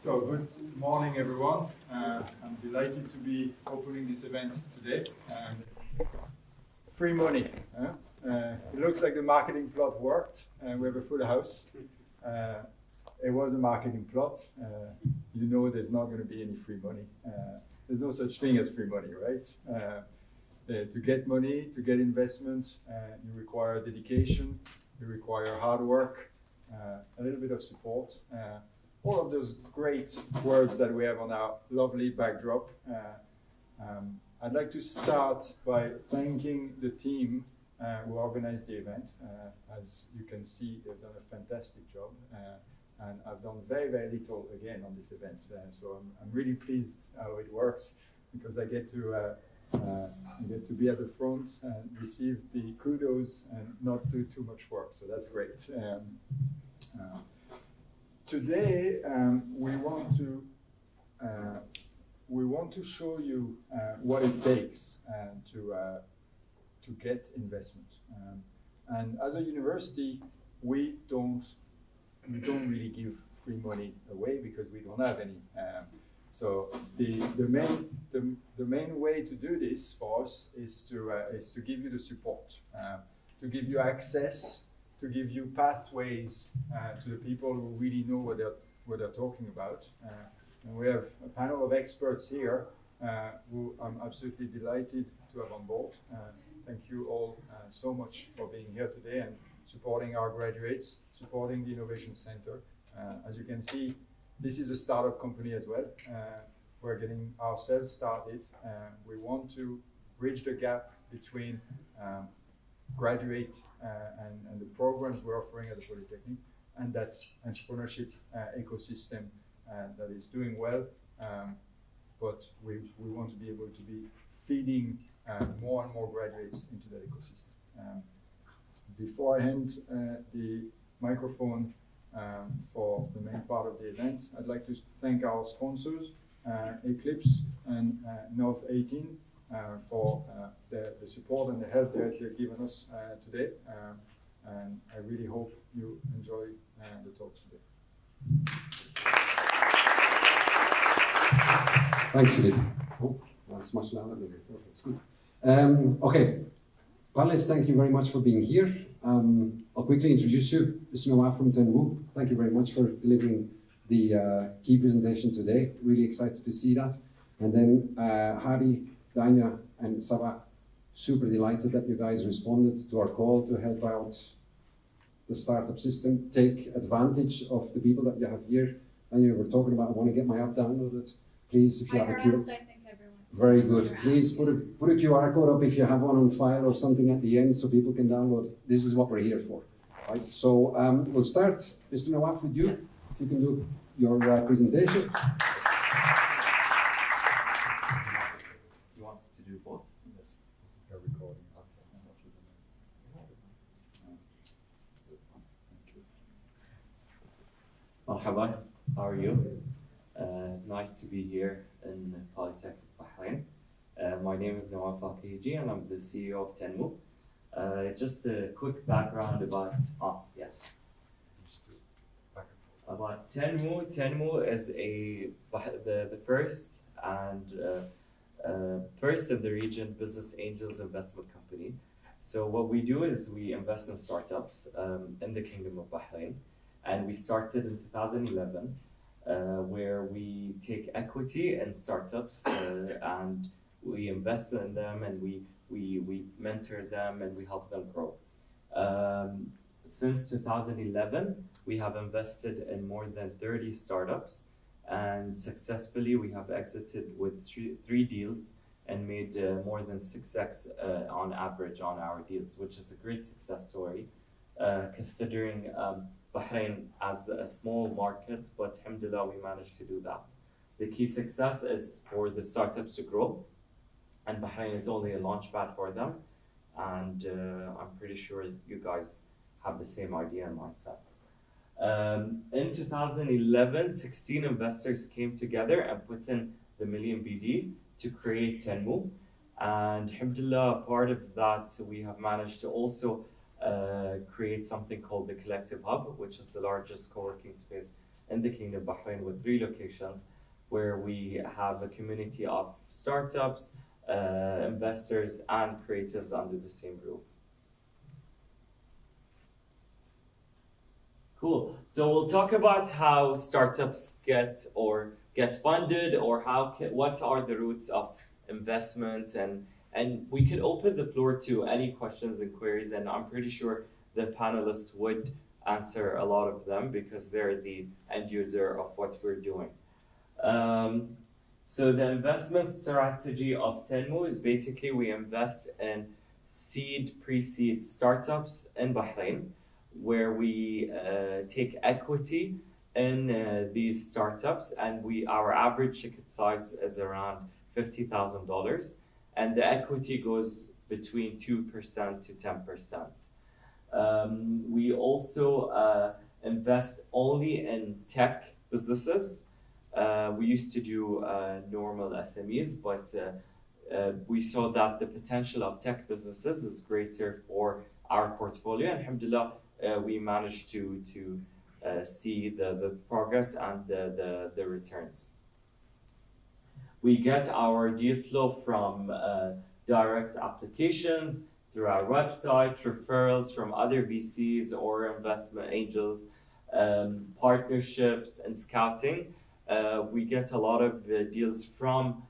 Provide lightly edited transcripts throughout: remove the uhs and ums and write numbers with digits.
So good morning, everyone. I'm delighted to be opening this event today. Free money. It looks like the marketing plot worked. We have a full house. It was a marketing plot. You know there's not going to be any free money. There's no such thing as free money, right? To get money, to get investment, you require dedication, you require hard work, a little bit of support. All of those great words that we have on our lovely backdrop. I'd like to start by thanking the team who organized the event. As you can see, they've done a fantastic job. And I've done very, very little again on this event. So I'm really pleased how it works because I get to be at the front and receive the kudos and not do too much work. So that's great. Today, we want to show you what it takes to get investment. And as a university, we don't really give free money away because we don't have any. So the main way to do this for us is to give you the support, to give you access, to give you pathways to the people who really know what they're talking about. And we have a panel of experts here who I'm absolutely delighted to have on board. Thank you all so much for being here today and supporting our graduates, supporting the Innovation Center. As you can see, this is a startup company as well. We're getting ourselves started. We want to bridge the gap between graduate and the programs we're offering at the Polytechnic and that entrepreneurship ecosystem that is doing well. But we want to be able to be feeding more and more graduates into that ecosystem. Before I hand the microphone for the main part of the event, I'd like to thank our sponsors, Eclipse and North 18, for the support and the help that they've given us today. And I really hope you enjoy the talks today. Thanks, Philippe. Oh, that's much louder than before. That's good. Okay, panelists, thank you very much for being here. I'll quickly introduce you. Mr. Nawaf from Tenmou. Thank you very much for delivering the key presentation today. Really excited to see that. And then Hadi, Dania, and Saba, super delighted that you guys responded to our call to help out the startup system, take advantage of the people that you have here. And you were talking about, I want to get my app downloaded. Please, if you have a QR code. Very good. Please put a QR code up if you have one on file or something at the end so people can download. This is what we're here for. Right? So we'll start, Mr. Nawaf, with you. Yes. If you can do your presentation. You want to do both? Yes. They're recording. Marhaba, how are you? Nice to be here in Polytechnic, Bahrain. My name is Nawaf Alkoheji and I'm the CEO of Tenmou. Just a quick background about, about Tenmou. Tenmou is the first of the region business angels investment company. So what we do is we invest in startups in the Kingdom of Bahrain. And we started in 2011, where we take equity in startups and we invest in them and we mentor them and we help them grow. Since 2011, we have invested in more than 30 startups and successfully we have exited with three deals and made more than 6x on average on our deals, which is a great success story considering Bahrain as a small market, but alhamdulillah, we managed to do that. The key success is for the startups to grow, and Bahrain is only a launchpad for them. And I'm pretty sure you guys have the same idea and mindset. In 2011, 16 investors came together and put in the Million BD to create Tenmou. And alhamdulillah, part of that, we have managed to also create something called the Collective Hub, which is the largest co-working space in the Kingdom of Bahrain with 3 locations, where we have a community of startups, investors, and creatives under the same roof. Cool. So we'll talk about how startups get funded, or what are the routes of investment, and we could open the floor to any questions and queries, and I'm pretty sure the panelists would answer a lot of them because they're the end user of what we're doing. So the investment strategy of Tenmou is basically we invest in seed, pre-seed startups in Bahrain, where we take equity in these startups, and our average ticket size is around $50,000, and the equity goes between 2% to 10%. We also invest only in tech businesses. We used to do normal SMEs, but we saw that the potential of tech businesses is greater for our portfolio. And alhamdulillah, we managed to see the progress and the returns. We get our deal flow from direct applications, through our website, referrals from other VCs or investment angels, partnerships and scouting. We get a lot of deals from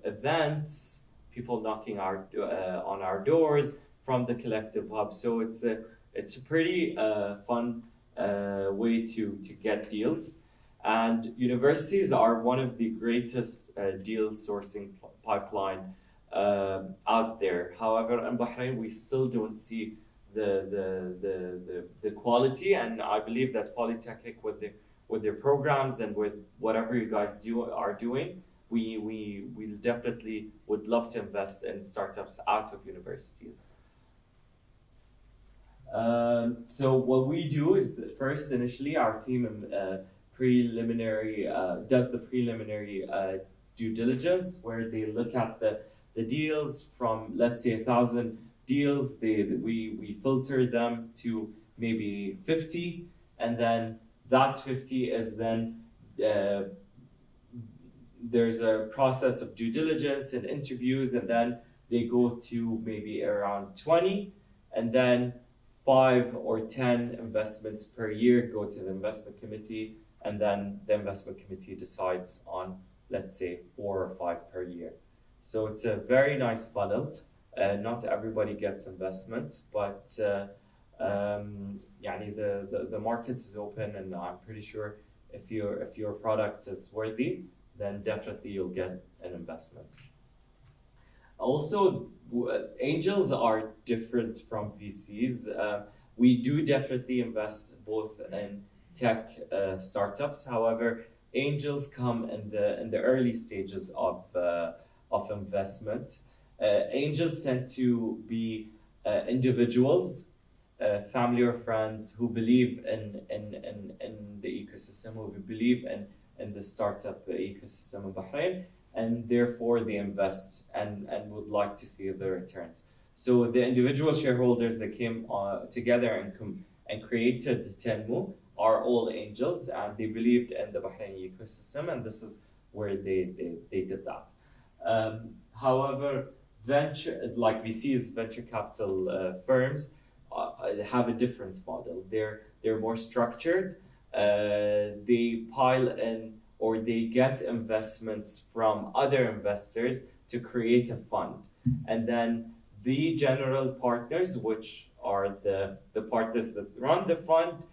events, people knocking on our doors, from the collective hub. So it's a pretty fun way to get deals. And universities are one of the greatest deal sourcing pipeline out there. However, in Bahrain, we still don't see the quality, and I believe that Polytechnic with their programs and with whatever you guys are doing, we definitely would love to invest in startups out of universities. So what we do is that first, initially, our team does the preliminary due diligence, where they look at the deals from, let's say, 1,000 deals. We filter them to maybe 50, and then that 50 is then there's a process of due diligence and interviews, and then they go to maybe around 20, and then 5 or 10 investments per year go to the investment committee, and then the investment committee decides on, let's say, 4 or 5 per year. So it's a very nice funnel. Not everybody gets investment, but the market is open, and I'm pretty sure if your product is worthy, then definitely you'll get an investment. Also, angels are different from VCs. We do definitely invest both in tech startups. However, angels come in the early stages of investment. Angels tend to be individuals, family or friends who believe in the ecosystem, who believe in the startup ecosystem in Bahrain, and therefore they invest and would like to see the returns. So the individual shareholders that came together and created Tenmou are all angels, and they believed in the Bahraini ecosystem, and this is where they did that. However, like VCs, venture capital firms, have a different model. They're more structured. They pile in, or they get investments from other investors to create a fund, and then the general partners, which are the partners that run the fund,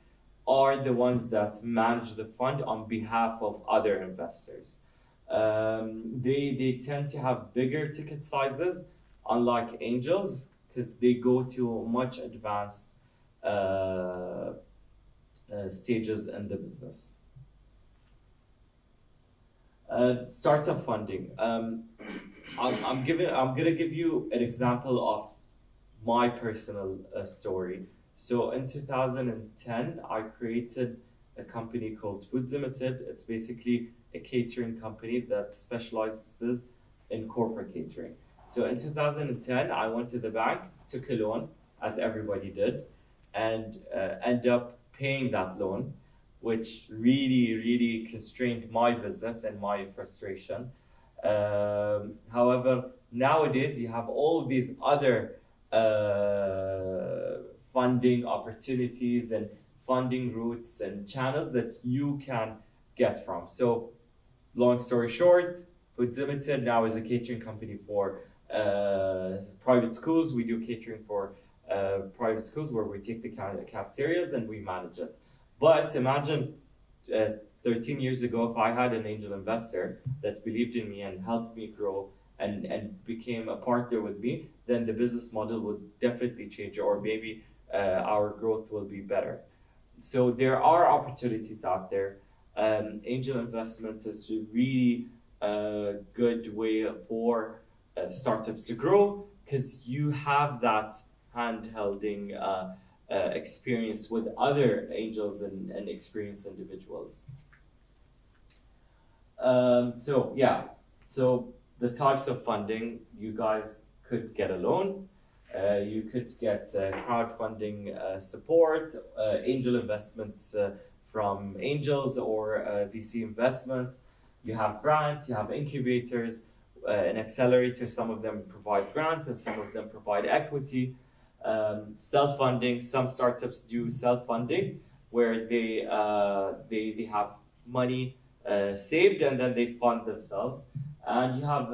are the ones that manage the fund on behalf of other investors. They tend to have bigger ticket sizes, unlike angels, because they go to much advanced stages in the business. Startup funding. I'm gonna give you an example of my personal story. So in 2010, I created a company called Foods Limited. It's basically a catering company that specializes in corporate catering. So in 2010, I went to the bank, took a loan, as everybody did, and ended up paying that loan. which really constrained my business and my frustration. However, nowadays you have all of these other funding opportunities and funding routes and channels that you can get from. So, long story short, Foods Limited now is a catering company for private schools. We do catering for private schools where we take the cafeterias and we manage it. But imagine 13 years ago, if I had an angel investor that believed in me and helped me grow and became a partner with me, then the business model would definitely change, or maybe our growth will be better. So there are opportunities out there. Angel investment is really a good way for startups to grow, because you have that hand-holding experience with other angels and experienced individuals. So the types of funding, you guys could get a loan, you could get crowdfunding support, angel investments from angels or VC investments. You have grants, you have incubators, an accelerator. Some of them provide grants and some of them provide equity. Self-funding, some startups do self-funding where they have money saved and then they fund themselves. And you have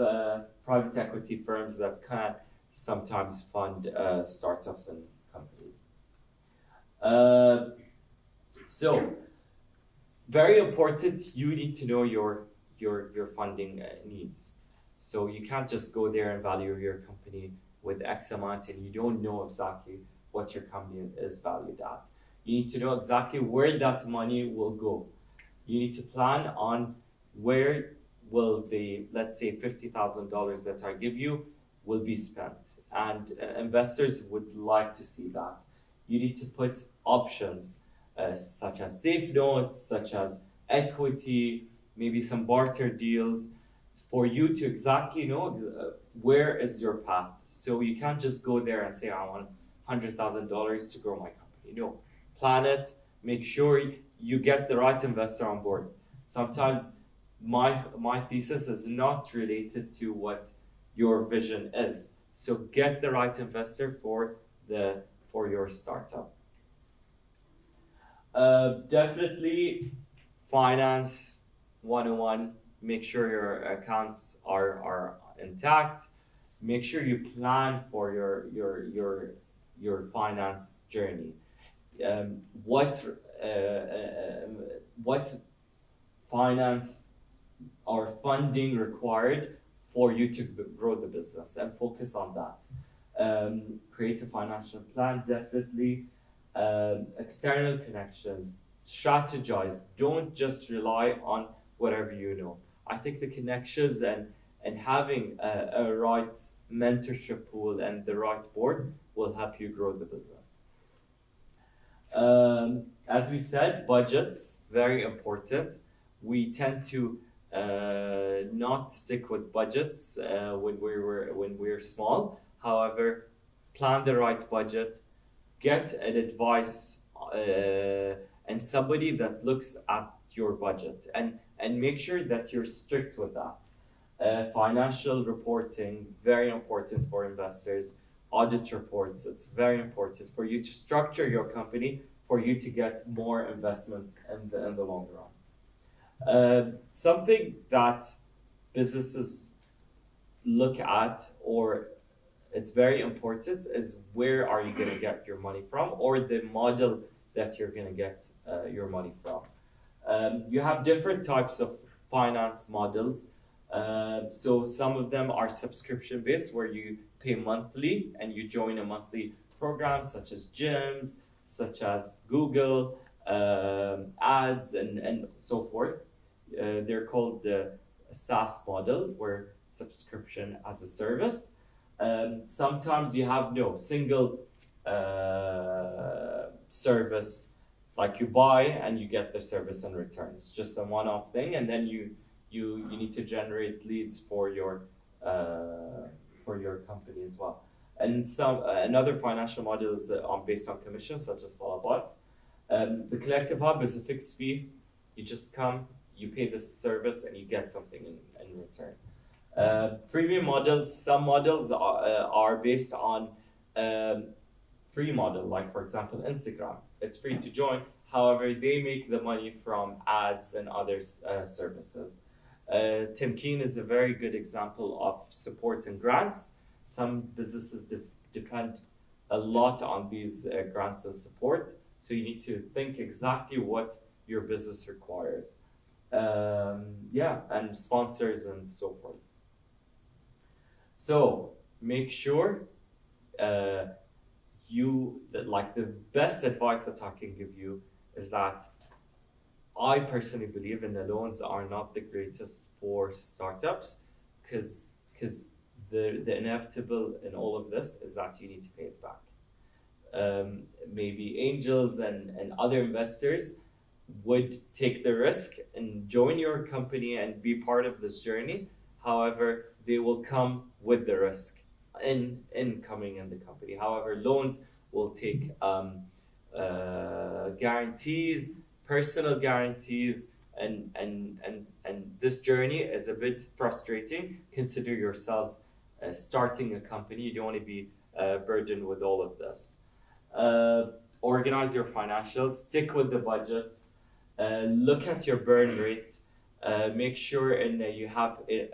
private equity firms that can sometimes fund startups and companies. So, very important, you need to know your funding needs. So you can't just go there and value your company with X amount and you don't know exactly what your company is valued at. You need to know exactly where that money will go. You need to plan on where will the, let's say, $50,000 that I give you will be spent. And investors would like to see that. You need to put options such as safe notes, such as equity, maybe some barter deals, for you to exactly know where is your path. So you can't just go there and say, I want $100,000 to grow my company. No, plan it, make sure you get the right investor on board. Sometimes my thesis is not related to what your vision is. So get the right investor for your startup. Definitely finance 101. Make sure your accounts are intact. Make sure you plan for your finance journey. What finance or funding required for you to grow the business, and focus on that. Create a financial plan, definitely. External connections, strategize. Don't just rely on whatever you know. I think the connections and having a right mentorship pool and the right board will help you grow the business. As we said, budgets, very important. We tend to not stick with budgets when we're small. However, plan the right budget, get an advice and somebody that looks at your budget, and make sure that you're strict with that. Financial reporting, very important for investors. Audit reports, it's very important for you to structure your company for you to get more investments in the long run. Something that businesses look at, or it's very important, is where are you going to get your money from, or the model that you're going to get your money from. You have different types of finance models. So some of them are subscription based, where you pay monthly and you join a monthly program, such as gyms, such as Google ads and so forth. They're called the SaaS model, where subscription as a service. Sometimes you have no single service, like you buy and you get the service in return. It's just a one-off thing, and then you need to generate leads for your company as well. And another financial model is based on commission, such as Talabat. The collective hub is a fixed fee. You just come, you pay this service, and you get something in return. Premium models, some models are based on free model, like for example Instagram. It's free to join. However, they make the money from ads and other services. Temkeen is a very good example of support and grants. Some businesses depend a lot on these grants and support, so you need to think exactly what your business requires. And sponsors and so forth. So make sure the best advice that I can give you is that I personally believe in the loans are not the greatest for startups, because the inevitable in all of this is that you need to pay it back. Maybe angels and other investors would take the risk and join your company and be part of this journey. However, they will come with the risk in coming in the company. However, loans will take guarantees, personal guarantees, and this journey is a bit frustrating. Consider yourselves starting a company. You don't want to be burdened with all of this. Organize your financials, stick with the budgets, look at your burn rate, make sure you have a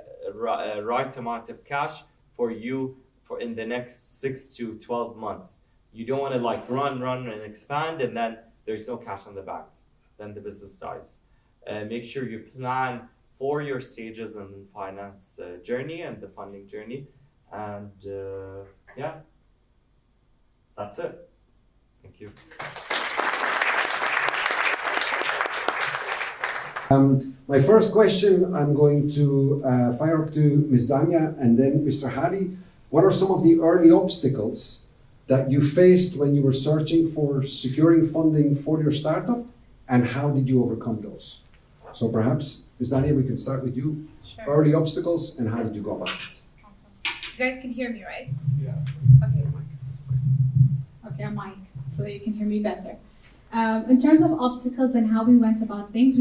right amount of cash for you for in the next 6 to 12 months. You don't want to run and expand and then there's no cash on the bank. Then the business dies. Make sure you plan for your stages in the finance journey and the funding journey. And that's it. Thank you. My first question, I'm going to fire up to Ms. Dania and then Mr. Hadi. What are some of the early obstacles that you faced when you were searching for securing funding for your startup, and how did you overcome those? So perhaps, Ms. Dania, we can start with you. Sure. Early obstacles and how did you go about it? Awesome. You guys can hear me, right? Yeah. Okay, I'm Mike, so that you can hear me better. In terms of obstacles and how we went about things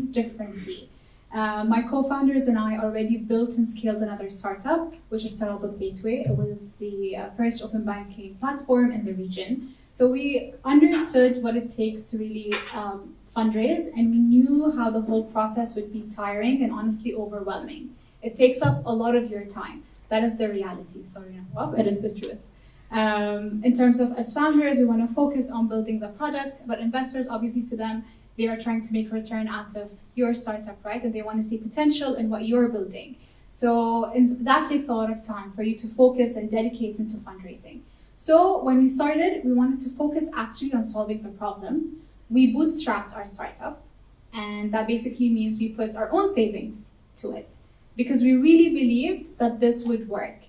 differently. My co-founders and I already built and scaled another startup, which is Daleel Gateway. It was the first open banking platform in the region. So we understood what it takes to really fundraise, and we knew how the whole process would be tiring and honestly overwhelming. It takes up a lot of your time. That is the reality. Sorry, Nawaf, it is the truth. In terms of as founders, we want to focus on building the product, but investors, obviously to them, they are trying to make a return out of your startup, right? And they want to see potential in what you're building. So that takes a lot of time for you to focus and dedicate into fundraising. So when we started, we wanted to focus actually on solving the problem. We bootstrapped our startup, and that basically means we put our own savings to it because we really believed that this would work.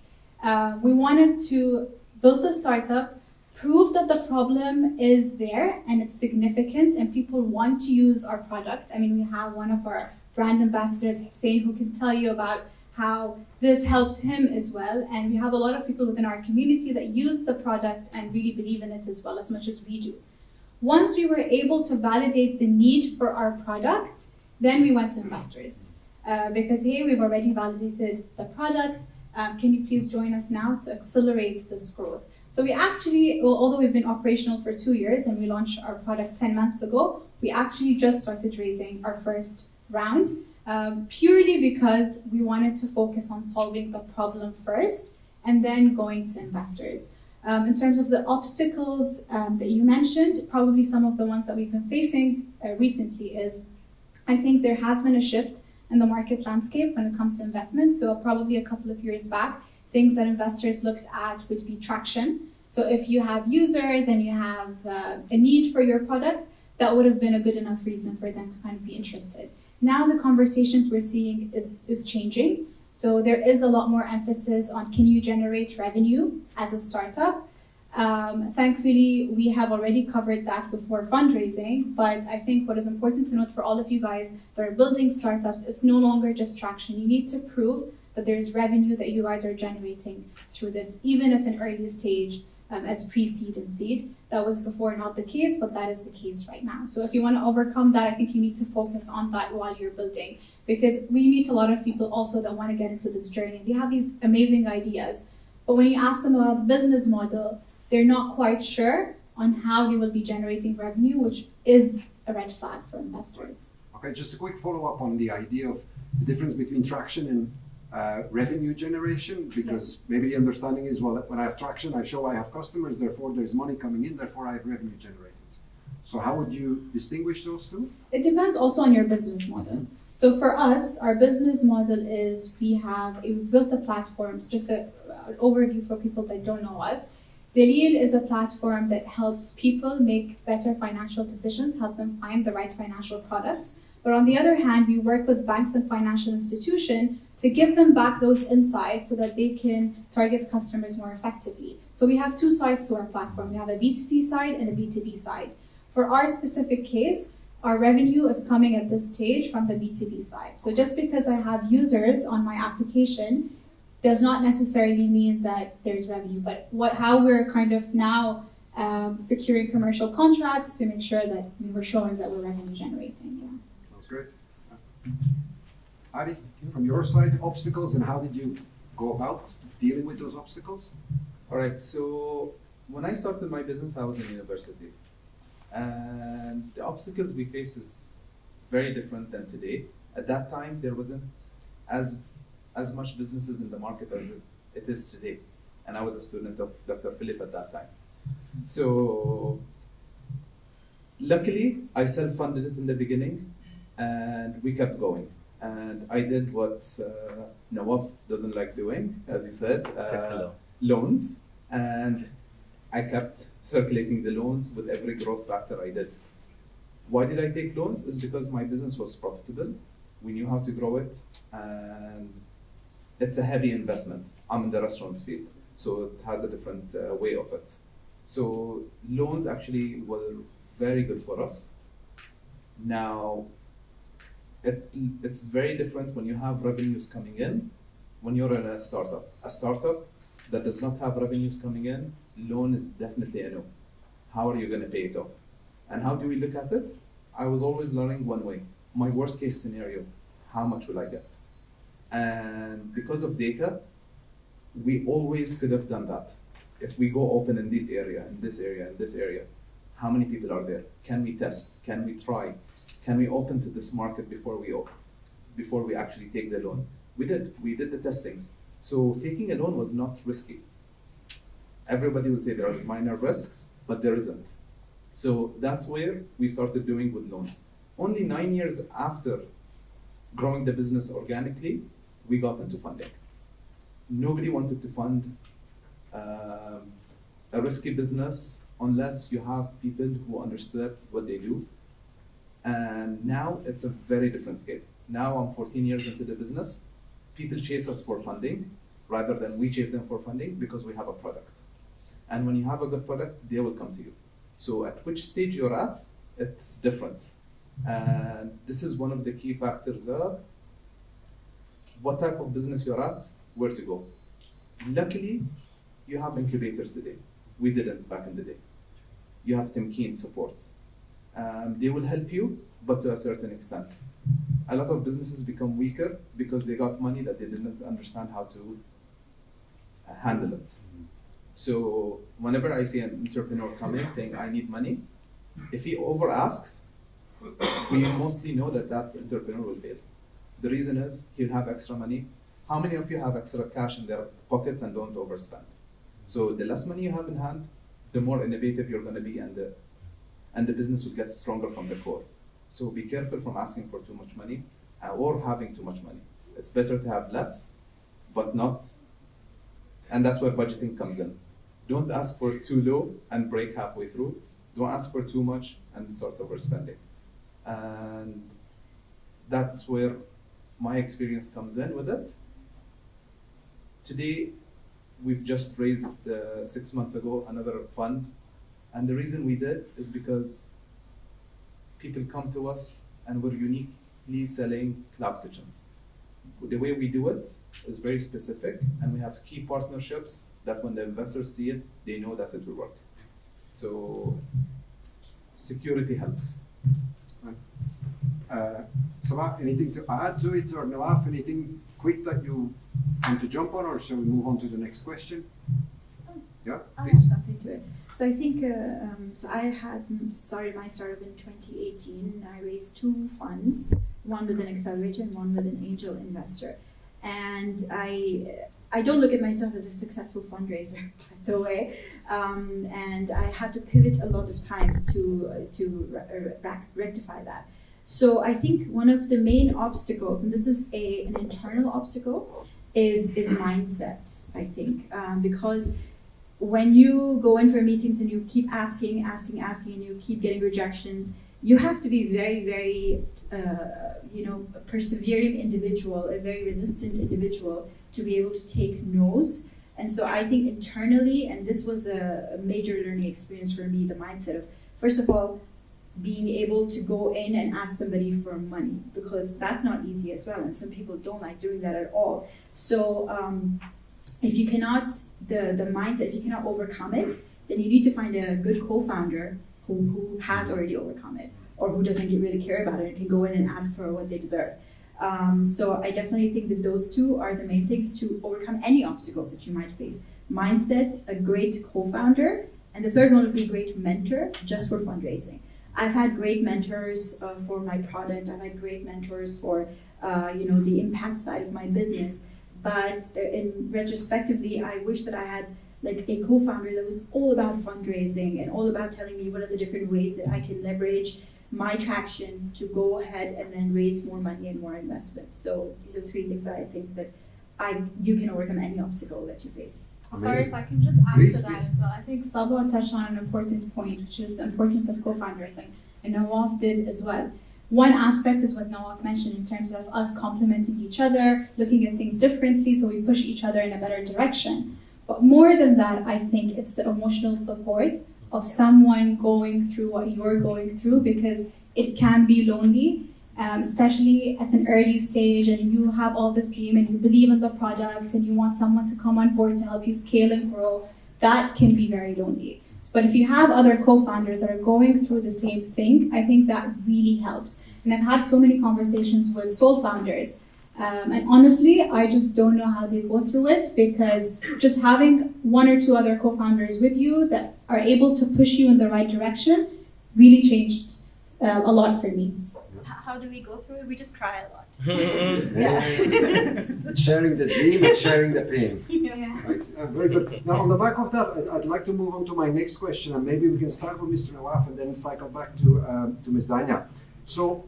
We wanted to build the startup, prove that the problem is there and it's significant and people want to use our product. I mean, we have one of our brand ambassadors, Hussein, who can tell you about how this helped him as well. And we have a lot of people within our community that use the product and really believe in it as well, as much as we do. Once we were able to validate the need for our product, then we went to investors. Because hey, we've already validated the product. Can you please join us now to accelerate this growth? So we actually, although we've been operational for 2 years and we launched our product 10 months ago, we actually just started raising our first round, purely because we wanted to focus on solving the problem first and then going to investors. In terms of the obstacles that you mentioned, probably some of the ones that we've been facing recently is, I think there has been a shift in the market landscape when it comes to investment. So probably a couple of years back, things that investors looked at would be traction. So if you have users and you have a need for your product, that would have been a good enough reason for them to kind of be interested. Now the conversations we're seeing is changing. So there is a lot more emphasis on, can you generate revenue as a startup? Thankfully, we have already covered that before fundraising, but I think what is important to note for all of you guys that are building startups, it's no longer just traction. You need to prove that there's revenue that you guys are generating through this, even at an early stage as pre-seed and seed. That was before not the case, but that is the case right now. So if you want to overcome that, I think you need to focus on that while you're building, because we meet a lot of people also that want to get into this journey. They have these amazing ideas, but when you ask them about the business model, they're not quite sure on how they will be generating revenue, which is a red flag for investors. Okay, just a quick follow-up on the idea of the difference between traction and revenue generation, because maybe the understanding is, well, when I have traction, I show I have customers, therefore there's money coming in, therefore I have revenue generated. So how would you distinguish those two? It depends also on your business model. So for us, our business model is we've built a platform, just an overview for people that don't know us. Daleel is a platform that helps people make better financial decisions, help them find the right financial products. But on the other hand, we work with banks and financial institutions to give them back those insights so that they can target customers more effectively. So we have two sides to our platform. We have a B2C side and a B2B side. For our specific case, our revenue is coming at this stage from the B2B side. So just because I have users on my application does not necessarily mean that there's revenue, but how we're kind of now securing commercial contracts to make sure that we're showing that we're revenue generating. Yeah. Sounds great. Hadi, from your side, obstacles, and how did you go about dealing with those obstacles? All right, so when I started my business, I was in university. And the obstacles we face is very different than today. At that time, there wasn't as much businesses in the market as it is today. And I was a student of Dr. Philip at that time. So luckily, I self-funded it in the beginning, and we kept going. And I did what Nawaf doesn't like doing, as he said, loans. And I kept circulating the loans with every growth factor I did. Why did I take loans? It's because my business was profitable. We knew how to grow it, and it's a heavy investment. I'm in the restaurants field, so it has a different way of it. So loans actually were very good for us. Now, it's very different when you have revenues coming in, when you're in a startup. A startup that does not have revenues coming in, loan is definitely a no. How are you going to pay it off? And how do we look at it? I was always learning one way. My worst case scenario, how much will I get? And because of data, we always could have done that. If we go open in this area, in this area, in this area, how many people are there? Can we test? Can we try? Can we open to this market before we actually take the loan? We did the testings. So taking a loan was not risky. Everybody would say there are minor risks, but there isn't. So that's where we started doing with loans. Only 9 years after growing the business organically, we got into funding. Nobody wanted to fund a risky business unless you have people who understood what they do. And now it's a very different scale. Now I'm 14 years into the business. People chase us for funding rather than we chase them for funding because we have a product. And when you have a good product, they will come to you. So at which stage you're at, it's different. And this is one of the key factors of what type of business you're at, where to go. Luckily, you have incubators today. We didn't back in the day. You have Tenmou supports. They will help you, but to a certain extent. A lot of businesses become weaker because they got money that they didn't understand how to handle it. So whenever I see an entrepreneur come in saying, I need money, if he over asks, we mostly know that entrepreneur will fail. The reason is he'll have extra money. How many of you have extra cash in their pockets and don't overspend? So the less money you have in hand, the more innovative you're going to be, and the business will get stronger from the core. So be careful from asking for too much money or having too much money. It's better to have less, but not, and that's where budgeting comes in. Don't ask for too low and break halfway through. Don't ask for too much and start overspending. And that's where my experience comes in with it. Today, we've just raised 6 months ago another fund. And the reason we did is because people come to us and we're uniquely selling cloud kitchens. the way we do it is very specific, and we have key partnerships that when the investors see it, they know that it will work. So security helps. Saba, anything to add to it, or Nawaf, anything quick that you want to jump on, or shall we move on to the next question? Yeah, I'll add please. something to it. So I think, so I had started my startup in 2018. I raised 2 funds, one with an accelerator and one with an angel investor. And I don't look at myself as a successful fundraiser, by the way. And I had to pivot a lot of times to rectify that. So I think one of the main obstacles, and this is an internal obstacle, is mindset, I think. Because when you go in for meetings and you keep asking, and you keep getting rejections, you have to be very, very, a persevering individual, a very resistant individual to be able to take no's. And so I think internally, and this was a major learning experience for me, the mindset of, first of all, being able to go in and ask somebody for money, because that's not easy as well, and some people don't like doing that at all. So if you cannot, the mindset, if you cannot overcome it, then you need to find a good co-founder who has already overcome it, or who doesn't really care about it and can go in and ask for what they deserve. So I definitely think that those 2 are the main things to overcome any obstacles that you might face. Mindset, a great co-founder, and the third one would be a great mentor just for fundraising. I've had great mentors for my product. I've had great mentors for the impact side of my business. But in retrospectively, I wish that I had like a co-founder that was all about fundraising and all about telling me what are the different ways that I can leverage my traction to go ahead and then raise more money and more investment. So these are 3 things that I think that you can overcome any obstacle that you face. Sorry if I can just add Please, to that please. as well. I think Saba touched on an important point, which is the importance of co-founders, and Nawaf did as well. One aspect is what Nawaf mentioned in terms of us complementing each other, looking at things differently, so we push each other in a better direction. But more than that, I think it's the emotional support of someone going through what you're going through, because it can be lonely, especially at an early stage, and you have all this dream and you believe in the product and you want someone to come on board to help you scale and grow. That can be very lonely. But if you have other co-founders that are going through the same thing, I think that really helps. And I've had so many conversations with sole founders. And honestly, I just don't know how they go through it, because just having 1 or 2 other co-founders with you that are able to push you in the right direction really changed a lot for me. How do we go through it? We just cry a lot. Sharing the dream and sharing the pain. Yeah. Right. Very good. Now, on the back of that, I'd like to move on to my next question, and maybe we can start with Mr. Nawaf and then cycle back to Ms. Dania. So,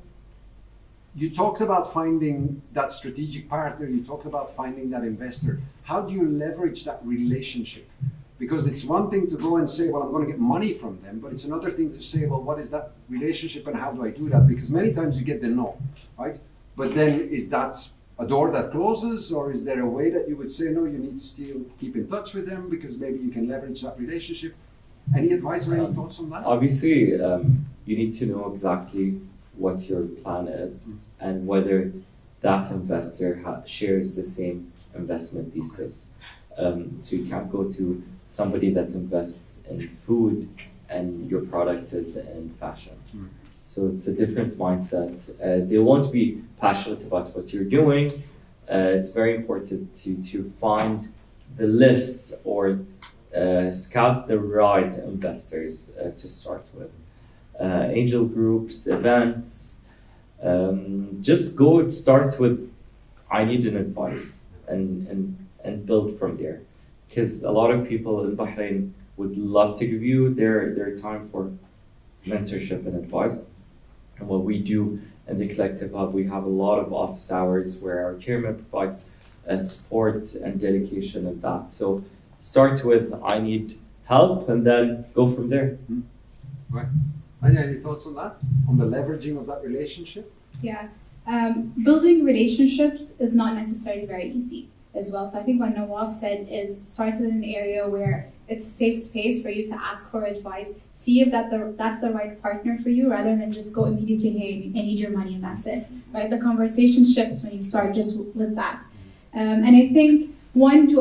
you talked about finding that strategic partner, you talked about finding that investor. How do you leverage that relationship? Because it's one thing to go and say, well, I'm going to get money from them, but it's another thing to say, well, what is that relationship and how do I do that? Because many times you get the no, right? But then is that a door that closes, or is there a way that you would say, no, you need to still keep in touch with them because maybe you can leverage that relationship? Any advice or any thoughts on that? Obviously, you need to know exactly what your plan is and whether that investor shares the same investment thesis. So you can't go to somebody that invests in food and your product is in fashion. So it's a different mindset. They won't be passionate about what you're doing. It's very important to find the list or scout the right investors to start with. Angel groups, events, just go start with, I need an advice and build from there. Because a lot of people in Bahrain would love to give you their time for mentorship and advice. And what we do in the Collective Hub, we have a lot of office hours where our chairman provides support and dedication in that. So start with, I need help, and then go from there. Right. Any thoughts on that? On the leveraging of that relationship? Yeah. Building relationships is not necessarily very easy as well. So I think what Nawaf said is start in an area where it's a safe space for you to ask for advice. See if that's the right partner for you, rather than just go immediately, hey, I need your money and that's it. right? The conversation shifts when you start just with that. And I think one, do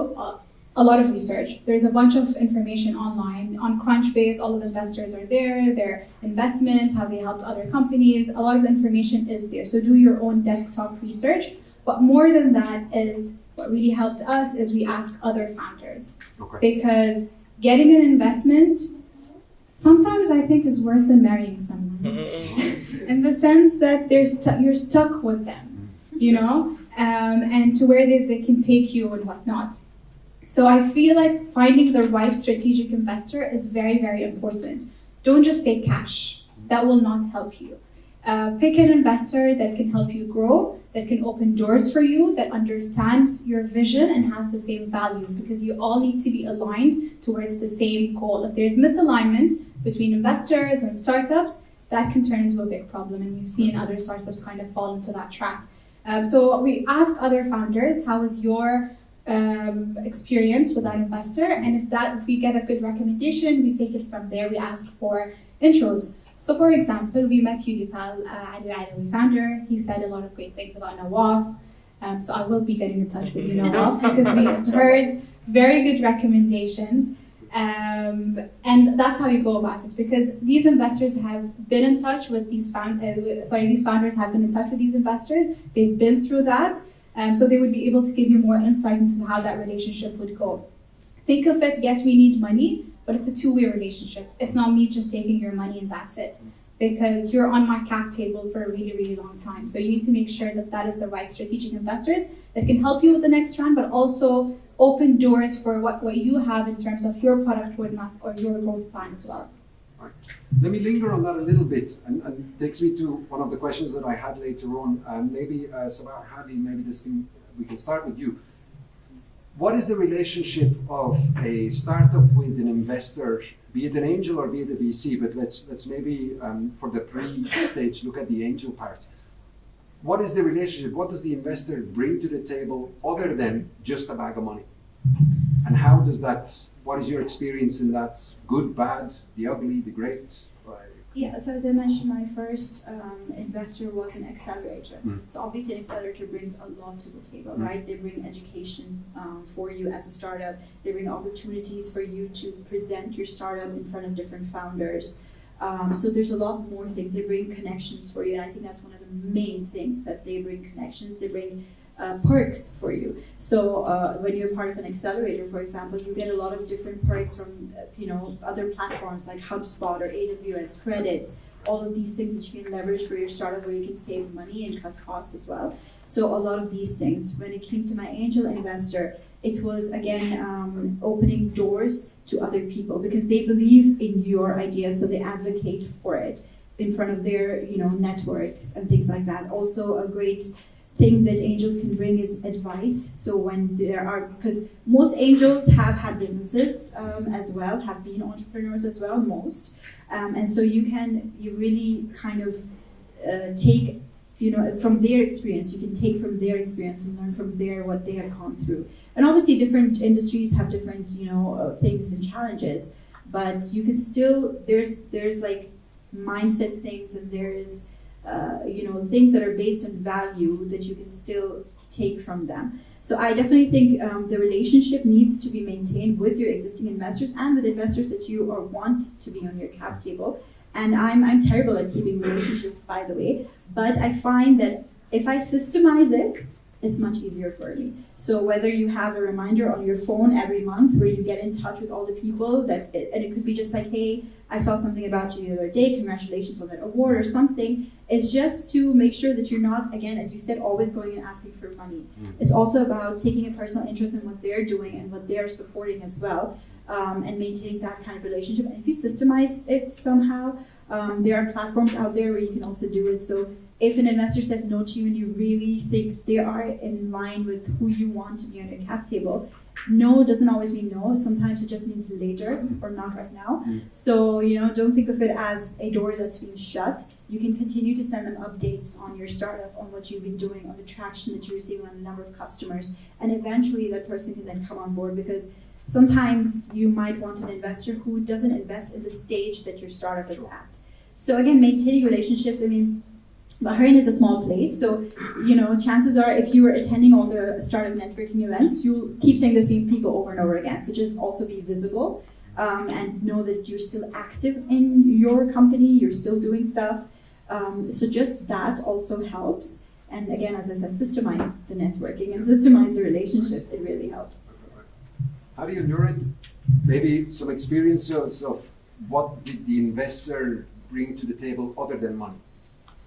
a lot of research. There's a bunch of information online. On Crunchbase, all of the investors are there, their investments, how they helped other companies. A lot of the information is there. So do your own desktop research. But more than that is, what really helped us is we ask other founders. Okay. Because getting an investment sometimes I think is worse than marrying someone. In the sense that you're stuck with them, you know, and to where they can take you and whatnot. So I feel like finding the right strategic investor is very, very important. Don't just take cash. That will not help you. Pick an investor that can help you grow, that can open doors for you, that understands your vision and has the same values, because you all need to be aligned towards the same goal. If there's misalignment between investors and startups, that can turn into a big problem, and we've seen other startups kind of fall into that trap. So we ask other founders, how was your experience with that investor? And if we get a good recommendation, we take it from there. We ask for intros. So for example, we met Unipal, Hadi Dawani founder. He said a lot of great things about Nawaf. So I will be getting in touch with you, Nawaf, because we have heard very good recommendations. And that's how you go about it, because these investors have been in touch with these these founders have been in touch with these investors. They've been through that. So they would be able to give you more insight into how that relationship would go. Think of it, yes, we need money, but it's a two-way relationship. It's not me just taking your money and that's it. Because you're on my cap table for a really, really long time. So you need to make sure that that is the right strategic investors that can help you with the next round, but also open doors for what you have in terms of your product roadmap or your growth plan as well. Right. Let me linger on that a little bit, and takes me to one of the questions that I had later on. Maybe Saba or Hadi, maybe we can start with you. What is the relationship of a startup with an investor, be it an angel or be it a VC? But let's maybe for the pre-stage look at the angel part. What is the relationship? What does the investor bring to the table other than just a bag of money? And how does that? What is your experience in that? Good, bad, the ugly, the great? Yeah, so as I mentioned, my first investor was an accelerator. So obviously an accelerator brings a lot to the table, right? They bring education for you as a startup. They bring opportunities for you to present your startup in front of different founders. So there's a lot more things. They bring connections for you, and I think that's one of the main things, that they bring connections. They bring perks for you. So when you're part of an accelerator, for example, you get a lot of different perks from other platforms like HubSpot or AWS credits, all of these things that you can leverage for your startup, where you can save money and cut costs as well. So a lot of these things. When it came to my angel investor, it was again opening doors to other people, because they believe in your idea, so they advocate for it in front of their networks and things like that. Also a great thing that angels can bring is advice. So when because most angels have had businesses as well, have been entrepreneurs as well, most. And so you really kind of take, from their experience, you can take from their experience and learn from what they have gone through. And obviously different industries have different, things and challenges, but you can still, there's like mindset things, and there is, things that are based on value that you can still take from them. So I definitely think the relationship needs to be maintained with your existing investors and with investors that you want to be on your cap table. And I'm terrible at keeping relationships, by the way, but I find that if I systemize it, it's much easier for me. So whether you have a reminder on your phone every month where you get in touch with all the people and it could be just like, hey, I saw something about you the other day, congratulations on that award or something. It's just to make sure that you're not, again, as you said, always going and asking for money. It's also about taking a personal interest in what they're doing and what they're supporting as well, and maintaining that kind of relationship. And if you systemize it somehow, there are platforms out there where you can also do it. So if an investor says no to you and you really think they are in line with who you want to be on your cap table, no doesn't always mean no. Sometimes it just means later or not right now. So, don't think of it as a door that's being shut. You can continue to send them updates on your startup, on what you've been doing, on the traction that you're receiving, on the number of customers. And eventually that person can then come on board, because sometimes you might want an investor who doesn't invest in the stage that your startup is at. So again, maintaining relationships. I mean, Bahrain is a small place, so chances are if you were attending all the startup networking events, you'll keep saying the same people over and over again. So just also be visible and know that you're still active in your company, you're still doing stuff. So just that also helps. And again, as I said, systemize the networking and systemize the relationships. It really helps. How do you, Nurin, maybe some experiences of what did the investor bring to the table other than money?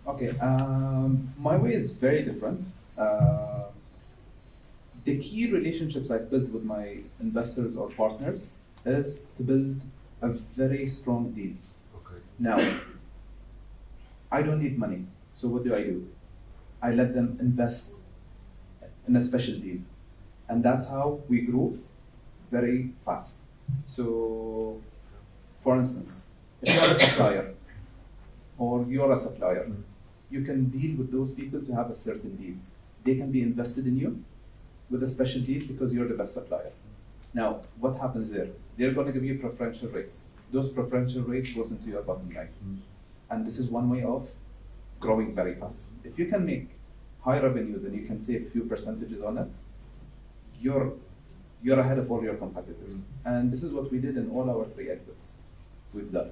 Okay, my way is very different. The key relationships I built with my investors or partners is to build a very strong deal. Okay. Now, I don't need money, so what do? I let them invest in a special deal. And that's how we grew very fast. So, for instance, if you are a supplier, or you're a supplier, you can deal with those people to have a certain deal. They can be invested in you with a special deal because you're the best supplier. Now, what happens there? They're going to give you preferential rates. Those preferential rates goes into your bottom line. And this is one way of growing very fast. If you can make high revenues and you can save a few percentages on it, you're ahead of all your competitors. And this is what we did in all our 3 exits we've done.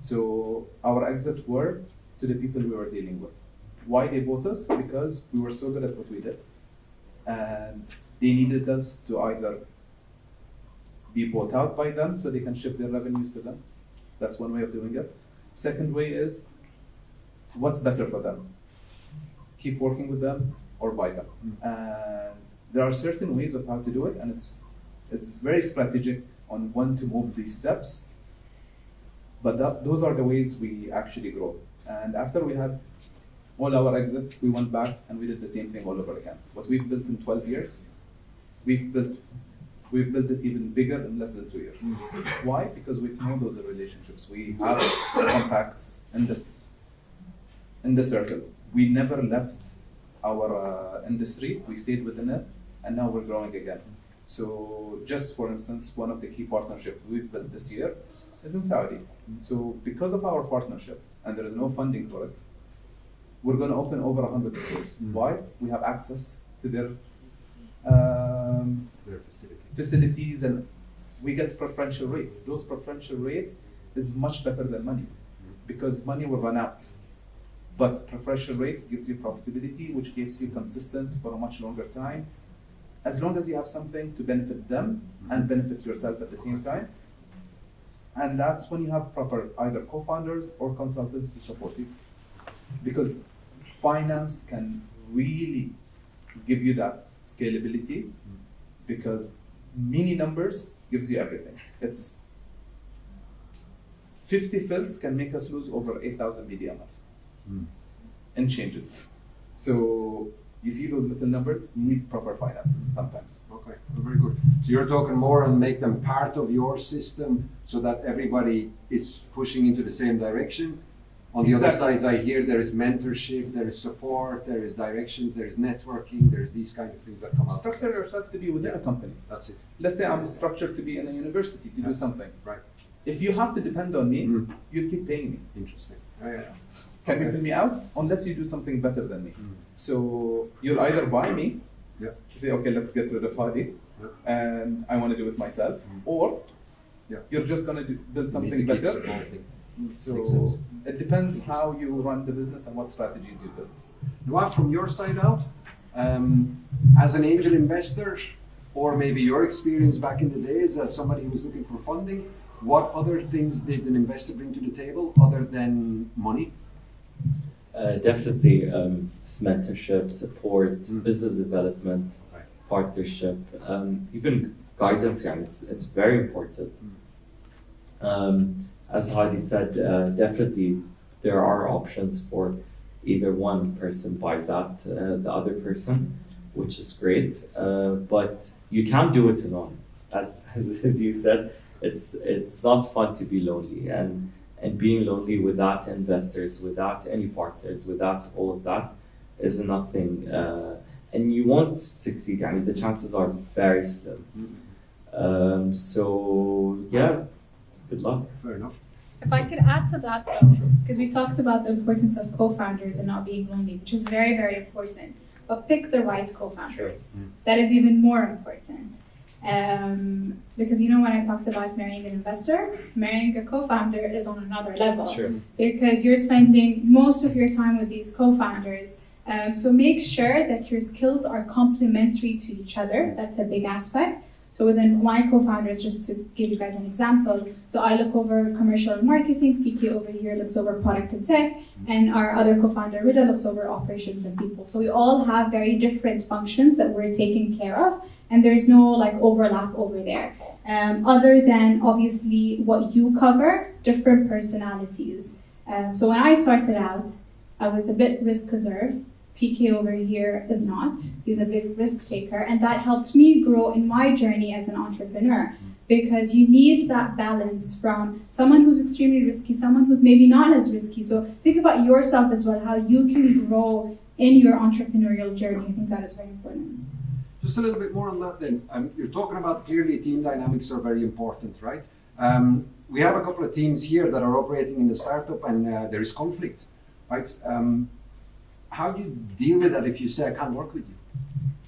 So our exits were to the people we were dealing with. Why they bought us? Because we were so good at what we did. And they needed us to either be bought out by them so they can shift their revenues to them. That's one way of doing it. Second way is, what's better for them? Keep working with them or buy them. And there are certain ways of how to do it, and it's very strategic on when to move these steps. But those are the ways we actually grow. And after we had all our exits, we went back and we did the same thing all over again. What we've built in 12 years, we've built it even bigger in less than 2 years. Why? Because we've known those relationships. We have contacts in the circle. We never left our industry. We stayed within it, and now we're growing again. So just for instance, one of the key partnerships we've built this year is in Saudi. So because of our partnership, and there is no funding for it, we're going to open over 100 stores. Why? We have access to their facilities, and we get preferential rates. Those preferential rates is much better than money, because money will run out. But preferential rates gives you profitability, which keeps you consistent for a much longer time, as long as you have something to benefit them and benefit yourself at the same time. And that's when you have proper either co-founders or consultants to support you. Because finance can really give you that scalability, because mini numbers gives you everything. It's 50 fills can make us lose over 8,000 media a month in changes. So you see those little numbers, you need proper finances sometimes. Okay, very good. So you're talking more and make them part of your system so that everybody is pushing into the same direction. On the other side, I hear there is mentorship, there is support, there is directions, there is networking, there is these kind of things that come out. Structure yourself to be within a company. That's it. Let's say I'm structured to be in a university to do something. Right. If you have to depend on me, you'll keep paying me. Interesting. Yeah. Can you fill me out? Unless you do something better than me. So you'll either buy me, to say, okay, let's get rid of Hadi, and I want to do it myself, or you're just going to build something better. So it depends how you run the business and what strategies you build. Nawaf, from your side out, as an angel investor, or maybe your experience back in the days as somebody who was looking for funding, what other things did an investor bring to the table other than money? Definitely it's mentorship, support, business development, partnership, even guidance. Yeah, it's very important. As Hadi said, definitely there are options for either one person buys out the other person, which is great. But you can't do it alone. As you said, it's not fun to be lonely, and being lonely without investors, without any partners, without all of that is nothing. And you won't succeed. I mean, the chances are very slim. So yeah, good luck. Fair enough. If I could add to that though, because we talked about the importance of co-founders and not being lonely, which is very, very important. But pick the right co-founders. That is even more important. Because you know when I talked about marrying an investor, marrying a co-founder is on another level. Sure. Because you're spending most of your time with these co-founders. So make sure that your skills are complementary to each other. That's a big aspect. So within my co-founders, just to give you guys an example, so I look over commercial and marketing, PK over here looks over product and tech, and our other co-founder, Rida, looks over operations and people. So we all have very different functions that we're taking care of, and there's no like overlap over there. Other than obviously what you cover, different personalities. So when I started out, I was a bit risk-averse. PK over here is not. He's a big risk taker, and that helped me grow in my journey as an entrepreneur, because you need that balance from someone who's extremely risky, someone who's maybe not as risky. So think about yourself as well, how you can grow in your entrepreneurial journey. I think that is very important. Just a little bit more on that then. You're talking about clearly team dynamics are very important, right? We have a couple of teams here that are operating in the startup, and there is conflict, right? How do you deal with that if you say I can't work with you?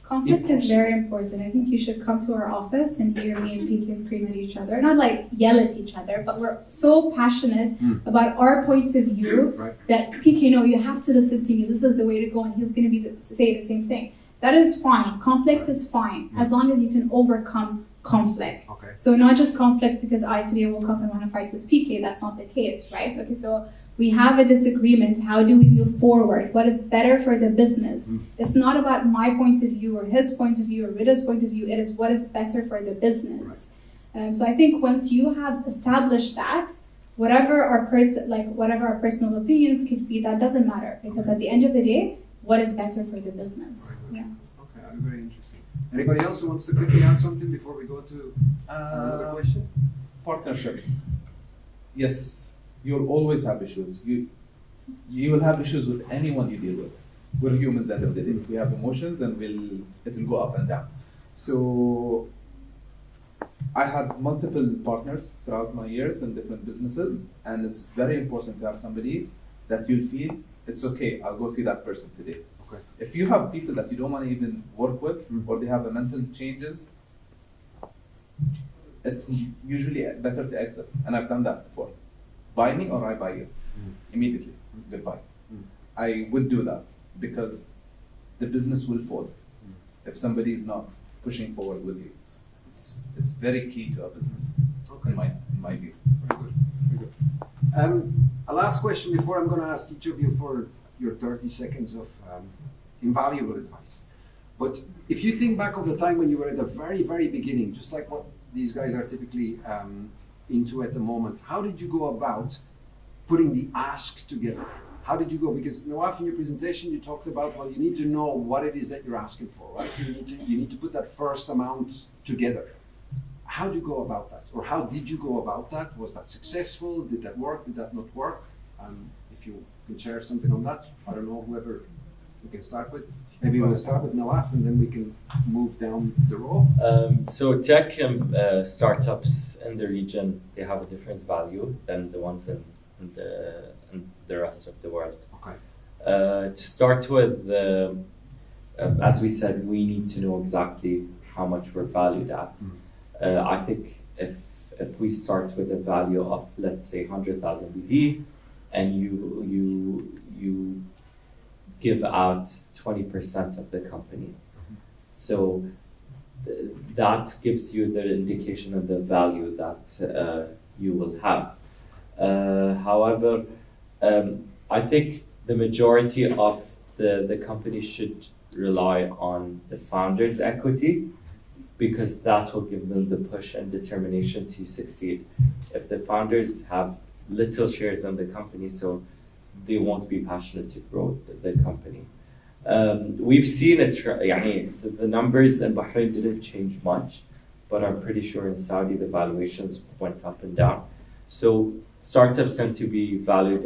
Conflict is very important. I think you should come to our office and hear me and PK scream at each other. Not like yell at each other, but we're so passionate about our point of view that PK, no, you have to listen to me. This is the way to go, and he's going to say the same thing. That is fine. Conflict is fine as long as you can overcome conflict. Okay. So not just conflict because I today woke up and want to fight with PK. That's not the case, right? Okay, so we have a disagreement. How do we move forward? What is better for the business? It's not about my point of view or his point of view or Rida's point of view. It is what is better for the business. So I think once you have established that, whatever our personal opinions could be, that doesn't matter, because at the end of the day, what is better for the business? Yeah. Okay, very interesting. Anybody else who wants to quickly add something before we go to another question? Partnerships. Yes. You'll always have issues. You will have issues with anyone you deal with. We're humans at the end of the day. We have emotions, and it will go up and down. So I had multiple partners throughout my years in different businesses, and it's very important to have somebody that you'll feel it's okay, I'll go see that person today. Okay. If you have people that you don't want to even work with, or they have a mental changes, it's usually better to exit. And I've done that before. Buy me or I buy you. Immediately, goodbye. I would do that because the business will fall if somebody is not pushing forward with you. It's very key to a business, in my view. Very good. Very good. A last question before I'm going to ask each of you for your 30 seconds of invaluable advice. But if you think back of the time when you were at the very, very beginning, just like what these guys are typically into at the moment, how did you go about putting the ask together? How did you go? Because Nawaf, in your presentation, you talked about, well, you need to know what it is that you're asking for, right? You need to put that first amount together. How did you go about that? Or how did you go about that? Was that successful? Did that work? Did that not work? If you can share something on that, I don't know, whoever we can start with. Maybe we'll start with Nawaf and then we can move down the row. So tech startups in the region, they have a different value than the ones in the rest of the world. Okay. To start with, as we said, we need to know exactly how much we're valued at. I think if we start with a value of, let's say, 100,000 BD, and you give out 20% of the company, so that gives you the indication of the value that you will have. However, I think the majority of the company should rely on the founder's equity, because that will give them the push and determination to succeed. If the founders have little shares in the company, so they won't be passionate to grow the company. We've seen the numbers in Bahrain didn't change much, but I'm pretty sure in Saudi the valuations went up and down. So startups tend to be valued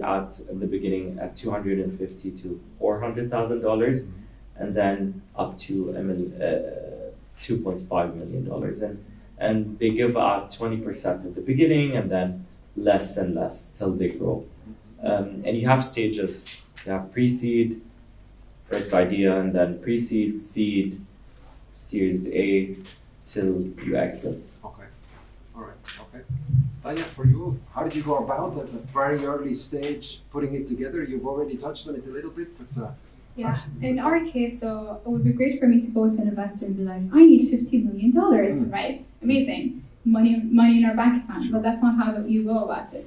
in the beginning at $250,000 to $400,000, and then up to $2.5 million. And they give out 20% at the beginning, and then less and less till they grow. And you have stages. You have pre-seed, first idea, and then pre-seed, seed, Series A, till you exit. Okay. All right. Okay. Dania, for you, how did you go about at a very early stage putting it together? You've already touched on it a little bit, but Yeah, in our case, so it would be great for me to go to an investor and be like, I need $50 million, right? Amazing. Money in our bank account, but that's not how you go about it.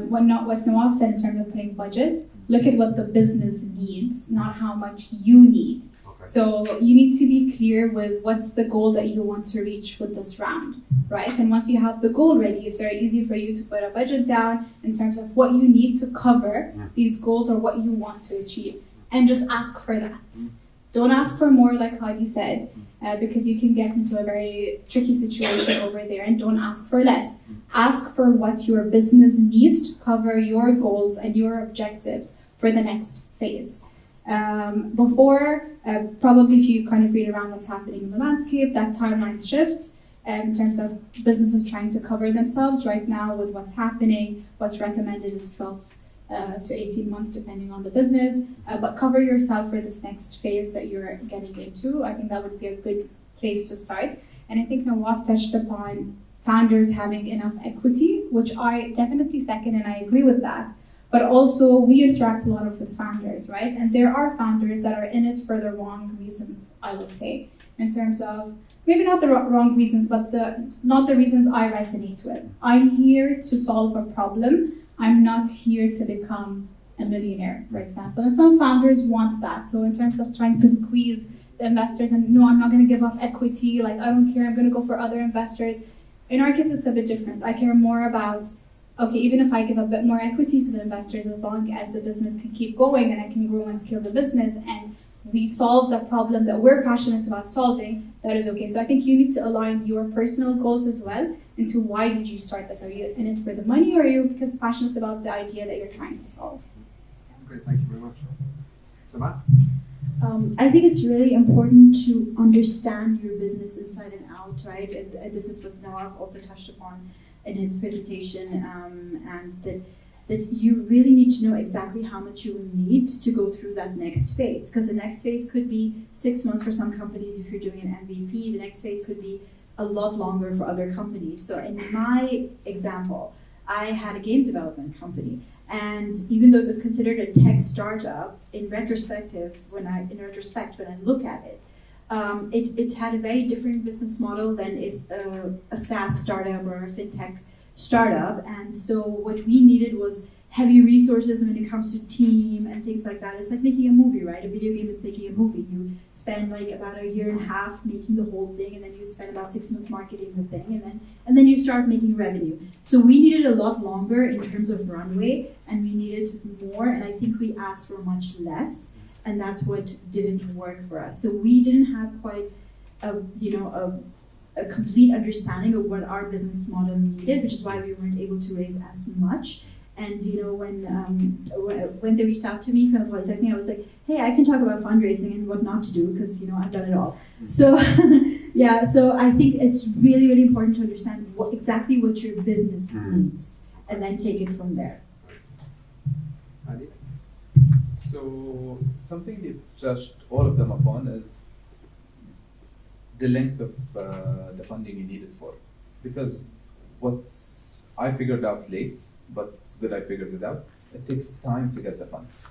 What Nawaf said in terms of putting budget, look at what the business needs, not how much you need. okay. So you need to be clear with what's the goal that you want to reach with this round, right? And once you have the goal ready, it's very easy for you to put a budget down in terms of what you need to cover these goals or what you want to achieve, and just ask for that. Don't ask for more, like Hadi said, because you can get into a very tricky situation over there, and don't ask for less. Ask for what your business needs to cover your goals and your objectives for the next phase. Probably if you kind of read around what's happening in the landscape, that timeline shifts in terms of businesses trying to cover themselves. Right now with what's happening, what's recommended is 12 to 18 months depending on the business, but cover yourself for this next phase that you're getting into. I think that would be a good place to start. And I think Nawaf touched upon founders having enough equity, which I definitely second, and I agree with that. But also we interact a lot with the founders, right? And there are founders that are in it for the wrong reasons, I would say, in terms of maybe not the wrong reasons, but not the reasons I resonate with. I'm here to solve a problem. I'm not here to become a millionaire, for example. And some founders want that. So in terms of trying to squeeze the investors and no, I'm not going to give up equity, like I don't care, I'm going to go for other investors. In our case, it's a bit different. I care more about, okay, even if I give a bit more equity to the investors, as long as the business can keep going and I can grow and scale the business and we solve the problem that we're passionate about solving, that is okay. So I think you need to align your personal goals as well into why did you start this? Are you in it for the money, or are you because passionate about the idea that you're trying to solve? Okay, thank you very much. Saba? I think it's really important to understand your business inside and out, right? And this is what Nawaf also touched upon in his presentation, and that you really need to know exactly how much you will need to go through that next phase. Because the next phase could be 6 months for some companies if you're doing an MVP. The next phase could be a lot longer for other companies. So in my example, I had a game development company. And even though it was considered a tech startup, in retrospect, when I look at it, it had a very different business model than a SaaS startup or a fintech startup. And so what we needed was heavy resources when it comes to team and things like that. It's like making a movie, right? A video game is making a movie. You spend like about a year and a half making the whole thing, and then you spend about 6 months marketing the thing, and then you start making revenue. So we needed a lot longer in terms of runway, and we needed more, and I think we asked for much less, and that's what didn't work for us. So we didn't have quite a complete understanding of what our business model needed, which is why we weren't able to raise as much. And when they reached out to me from the Polytechnic, I was like, hey, I can talk about fundraising and what not to do because I've done it all. So yeah, so I think it's really, really important to understand exactly what your business needs and then take it from there. Hadi? So something they've touched all of them upon is the length of the funding you need it for. Because what I figured out late, but it's good I figured it out, it takes time to get the funds.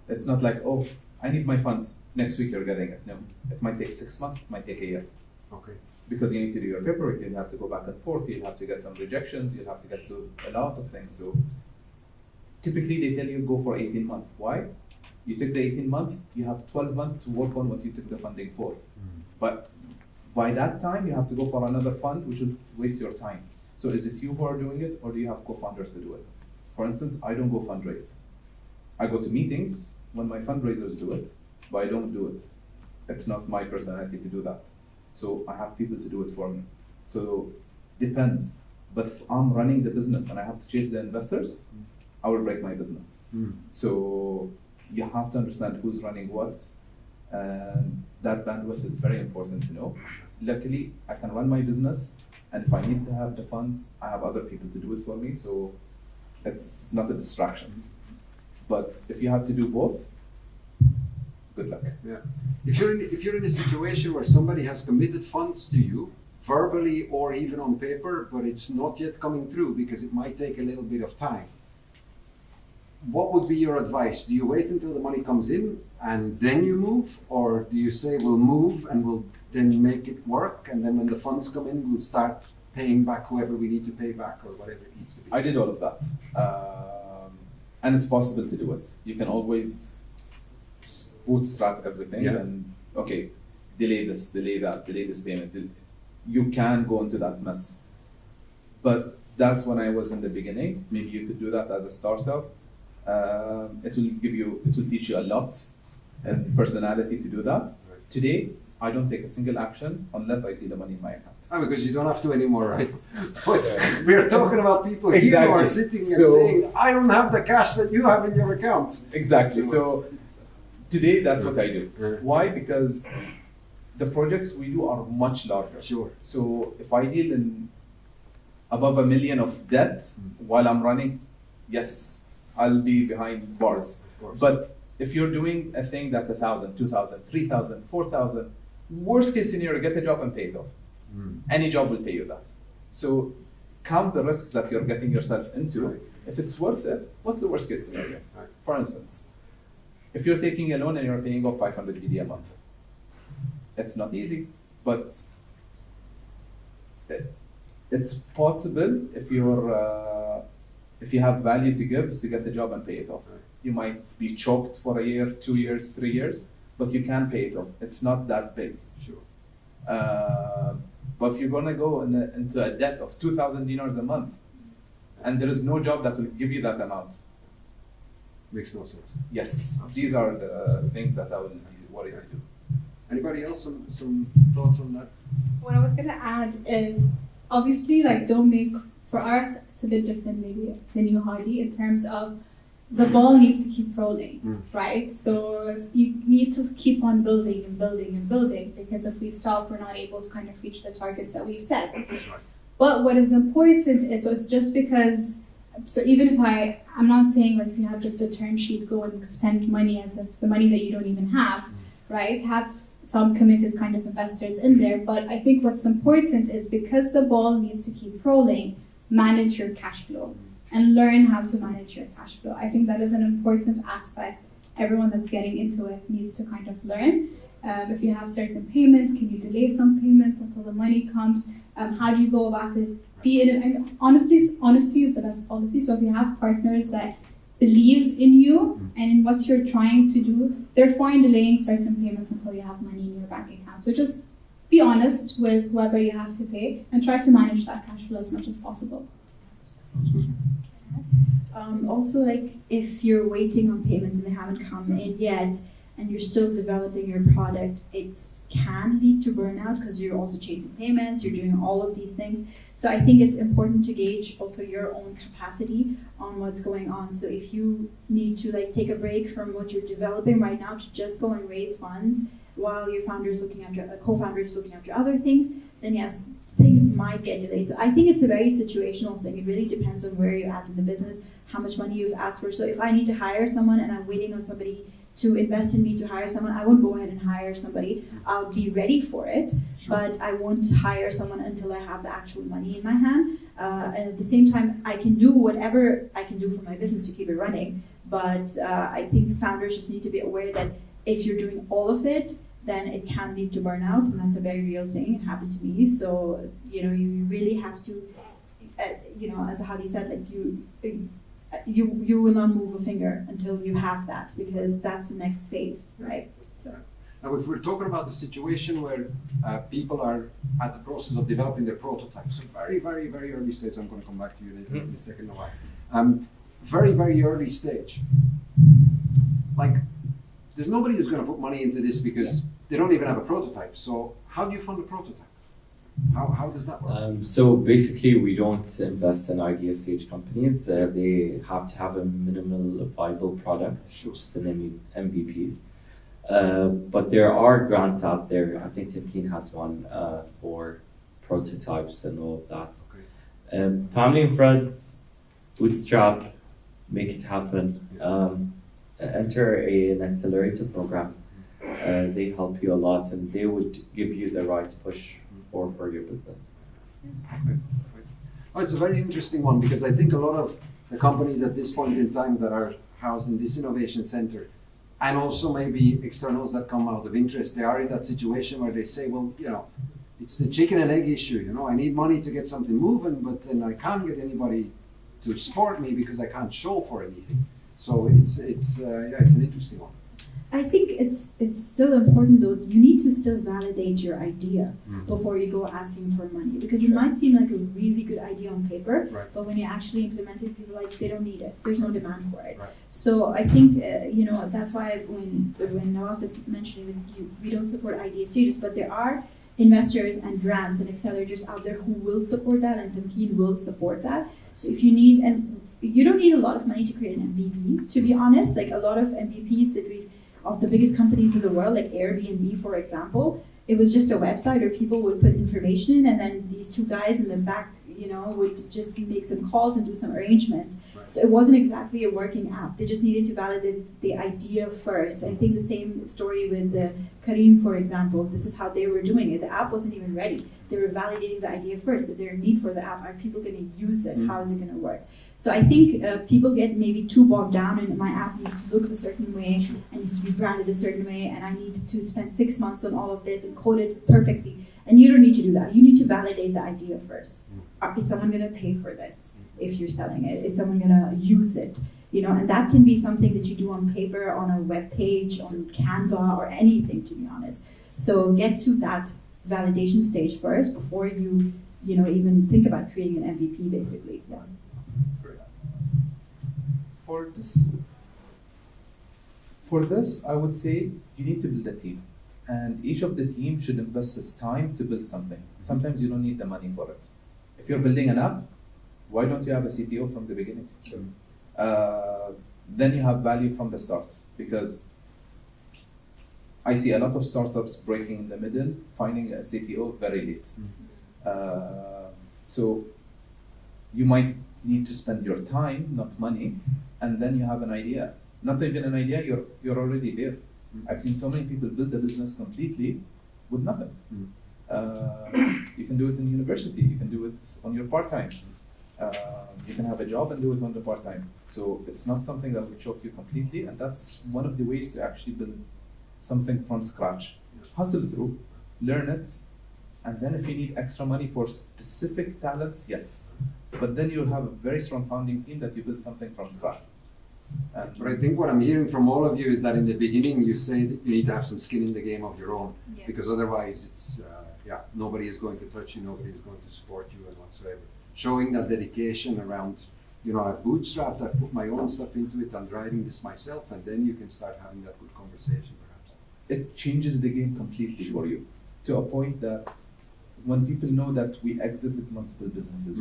It's not like, oh, I need my funds, next week you're getting it. No, it might take 6 months, it might take a year. Okay. Because you need to do your paperwork, you'll have to go back and forth, you'll have to get some rejections, you'll have to get a lot of things. So typically they tell you go for 18 months. Why? You took the 18 months, you have 12 months to work on what you took the funding for. But by that time, you have to go for another fund, which will waste your time. So is it you who are doing it, or do you have co-founders to do it? For instance, I don't go fundraise. I go to meetings when my fundraisers do it, but I don't do it. It's not my personality to do that. So I have people to do it for me. So depends. But if I'm running the business and I have to chase the investors, I will break my business. So you have to understand who's running what, and that bandwidth is very important to know. Luckily, I can run my business And if I need to have the funds, I have other people to do it for me, so it's not a distraction. But if you have to do both, good luck. Yeah. If you're in a situation where somebody has committed funds to you, verbally or even on paper, but it's not yet coming through because it might take a little bit of time, what would be your advice? Do you wait until the money comes in and then you move? Or do you say we'll move and we'll then make it work, and then when the funds come in, we'll start paying back whoever we need to pay back or whatever it needs to be? I did all of that. And it's possible to do it. You can always bootstrap everything and, okay, delay this, delay that, delay this payment. You can go into that mess. But that's when I was in the beginning. Maybe you could do that as a startup. It will teach you a lot and personality to do that. Right. Today, I don't take a single action unless I see the money in my account. Because you don't have to anymore, right? But we're talking about people here Exactly. who are sitting and saying, I don't have the cash that you have in your account. Exactly. So today, that's what I do. Yeah. Why? Because the projects we do are much larger. Sure. So if I deal in above $1 million of debt while I'm running, yes, I'll be behind bars. Of course. But if you're doing a thing that's 1,000, 2,000, 3,000, 4,000, worst case scenario, get a job and pay it off. Any job will pay you that. So count the risks that you're getting yourself into. Right. If it's worth it, what's the worst case scenario? Right. For instance, if you're taking a loan and you're paying off 500 BD a month, it's not easy, but it's possible if you have value to give, is to get the job and pay it off. Right. You might be choked for a year, 2 years, 3 years, but you can pay it off. It's not that big. Sure. But if you're gonna go into a debt of 2,000 dinars a month, and there is no job that will give you that amount, Makes no sense. yes, these are the things that I will be worried to do. Anybody else some thoughts on that? What I was gonna add is, obviously, like, don't make, for us, it's a bit different maybe than you, Hadi, in terms of the ball needs to keep rolling, right? So you need to keep on building and building and building, because if we stop, we're not able to kind of reach the targets that we've set. That's right. But what is important is, so it's just because, so even if I'm not saying like if you have just a term sheet, go and spend money as if the money that you don't even have, right? Have some committed kind of investors in there. But I think what's important is, because the ball needs to keep rolling, manage your cash flow and learn how to manage your cash flow. I think that is an important aspect everyone that's getting into it needs to kind of learn. If you have certain payments, can you delay some payments until the money comes? How do you go about it? And honesty is the best policy. So if you have partners that believe in you and in what you're trying to do, they're fine delaying certain payments until you have money in your bank account. So just be honest with whoever you have to pay and try to manage that cash flow as much as possible. Also, like, if you're waiting on payments and they haven't come in yet, and you're still developing your product, it can lead to burnout because you're also chasing payments, you're doing all of these things. So I think it's important to gauge also your own capacity on what's going on. So if you need to like take a break from what you're developing right now to just go and raise funds while your founder is looking after, a co-founder is looking after other things, then yes, things might get delayed. So I think it's a very situational thing. It really depends on where you're at in the business, how much money you've asked for. So if I need to hire someone and I'm waiting on somebody to invest in me to hire someone, I won't go ahead and hire somebody. I'll be ready for it, but I won't hire someone until I have the actual money in my hand. And at the same time, I can do whatever I can do for my business to keep it running. But I think founders just need to be aware that if you're doing all of it, then it can lead to burnout, and that's a very real thing. It happened to me. So, you really have to, as Hadi said, like you will not move a finger until you have that, because that's the next phase, right? So. Now, if we're talking about the situation where people are at the process of developing their prototype, so very, very, very early stage, I'm going to come back to you in a second, Nawaf. Very, very early stage. Like, there's nobody who's going to put money into this because they don't even have a prototype. So how do you fund a prototype? How does that work? So basically, we don't invest in idea stage companies. They have to have a minimal viable product, which is an MVP. But there are grants out there. I think Timkeen has one for prototypes and all of that. Okay. Family and friends, bootstrap, make it happen. Enter an accelerator program. They help you a lot, and they would give you the right push for your business. Oh, it's a very interesting one, because I think a lot of the companies at this point in time that are housed in this innovation center, and also maybe externals that come out of interest, they are in that situation where they say, well, you know, it's the chicken and egg issue. You know, I need money to get something moving, but then I can't get anybody to support me because I can't show for anything. So it's an interesting one. I think it's still important though. You need to still validate your idea before you go asking for money, because it might seem like a really good idea on paper, Right. but when you actually implement it, people are like, they don't need it. There's no demand for it. Right. So I think that's why when Nawaf is mentioning that we don't support idea stages, but there are investors and grants and accelerators out there who will support that, and Tamkeen will support that. So if you need, and you don't need a lot of money to create an MVP, to be honest. Like a lot of MVPs of the biggest companies in the world, like Airbnb, for example, it was just a website where people would put information in, and then these two guys in the back, would just make some calls and do some arrangements. Right. So it wasn't exactly a working app. They just needed to validate the idea first. I think the same story with Kareem, for example. This is how they were doing it. The app wasn't even ready. They were validating the idea first. Is there a need for the app? Are people going to use it? How is it going to work? So I think people get maybe too bogged down in my app needs to look a certain way and needs to be branded a certain way, and I need to spend 6 months on all of this and code it perfectly. And you don't need to do that. You need to validate the idea first. Is someone going to pay for this if you're selling it? Is someone going to use it? And that can be something that you do on paper, on a web page, on Canva, or anything, to be honest. So get to that validation stage first before you even think about creating an MVP, basically. Yeah. For this, I would say you need to build a team, and each of the team should invest its time to build something. Sometimes you don't need the money for it. If you're building an app, why don't you have a CTO from the beginning? Then you have value from the start, because I see a lot of startups breaking in the middle, finding a CTO very late. So you might need to spend your time, not money, and then you have an idea. Not even an idea, you're already there. I've seen so many people build the business completely with nothing. You can do it in university, you can do it on your part-time. You can have a job and do it on the part-time. So it's not something that will choke you completely, and that's one of the ways to actually build something from scratch. Hustle through, learn it, and then if you need extra money for specific talents, yes. But then you'll have a very strong founding team that you build something from scratch. But I think what I'm hearing from all of you is that in the beginning you say that you need to have some skin in the game of your own, because otherwise it's nobody is going to touch you, nobody is going to support you and whatsoever. Showing that dedication around, I've bootstrapped, I've put my own stuff into it, I'm driving this myself, and then you can start having that good conversation perhaps. It changes the game completely for you, to a point that when people know that we exited multiple businesses,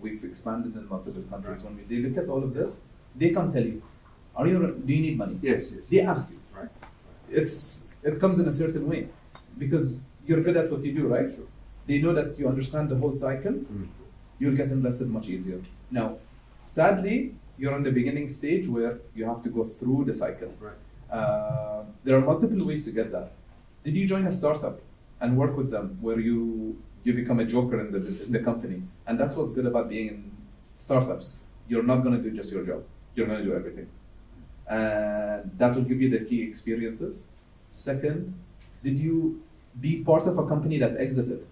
we've expanded in multiple countries, when they look at all of this, they come tell you, do you need money? Yes. They ask you. Right. It comes in a certain way, because you're good at what you do, right? Sure. They know that you understand the whole cycle, you'll get invested much easier. Now, sadly, you're on the beginning stage where you have to go through the cycle. Right. There are multiple ways to get that. Did you join a startup and work with them where you become a joker in the company? And that's what's good about being in startups. You're not going to do just your job. You're going to do everything. And that will give you the key experiences. Second, did you be part of a company that exited?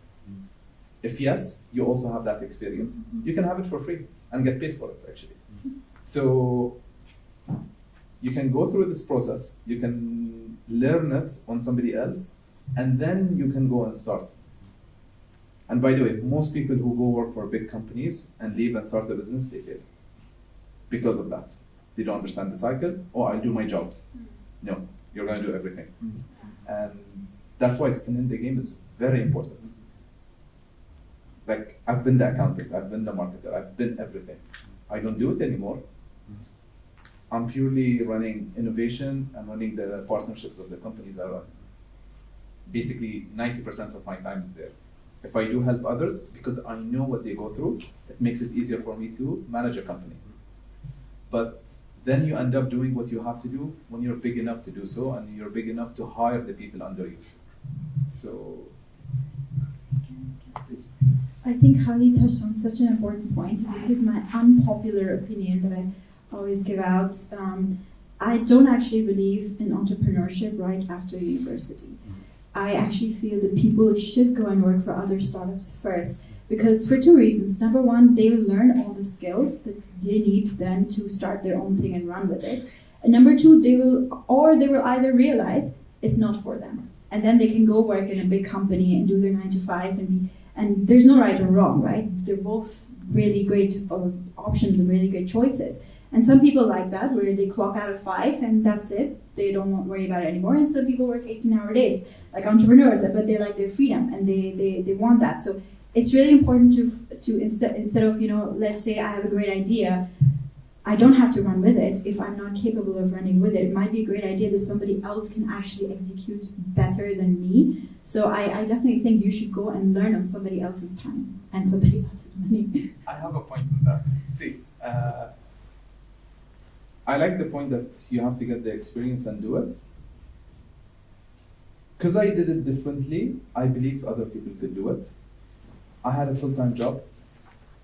If yes, you also have that experience. You can have it for free and get paid for it, actually. So you can go through this process, you can learn it on somebody else, and then you can go and start. And by the way, most people who go work for big companies and leave and start a business, they fail. Because of that. They don't understand the cycle. I'll do my job. No, you're going to do everything. And that's why skin in the game is very important. Like, I've been the accountant, I've been the marketer, I've been everything. I don't do it anymore. I'm purely running innovation and running the partnerships of the companies I run. Basically, 90% of my time is there. If I do help others, because I know what they go through, it makes it easier for me to manage a company. But then you end up doing what you have to do when you're big enough to do so, and you're big enough to hire the people under you. So, I think Hadi touched on such an important point. This is my unpopular opinion that I always give out. I don't actually believe in entrepreneurship right after university. I actually feel that people should go and work for other startups first, because for two reasons. Number one, they will learn all the skills that they need then to start their own thing and run with it. And number two, they will either realize it's not for them, and then they can go work in a big company and do their 9 to 5 and there's no right or wrong, right? They're both really great options and really good choices. And some people like that, where they clock out at 5 and that's it. They don't worry about it anymore. And some people work 18-hour days, like entrepreneurs, but they like their freedom and they want that. So it's really important to instead of, let's say I have a great idea, I don't have to run with it. If I'm not capable of running with it, it might be a great idea that somebody else can actually execute better than me. So I definitely think you should go and learn on somebody else's time and somebody else's money. I have a point on that. See, I like the point that you have to get the experience and do it. Because I did it differently, I believe other people could do it. I had a full-time job.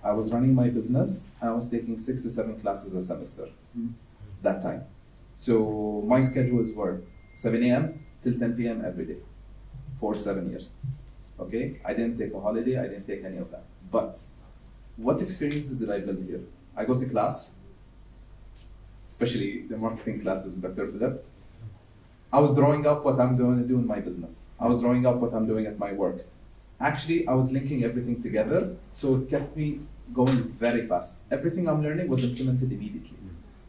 I was running my business, and I was taking 6 to 7 classes a semester that time. So my schedules were 7 a.m. till 10 p.m. every day for 7 years. Okay? I didn't take a holiday, I didn't take any of that. But what experiences did I build here? I go to class, especially the marketing classes, Dr. Philip. I was drawing up what I'm going to do in my business. I was drawing up what I'm doing at my work. Actually, I was linking everything together, so it kept me going very fast. Everything I'm learning was implemented immediately.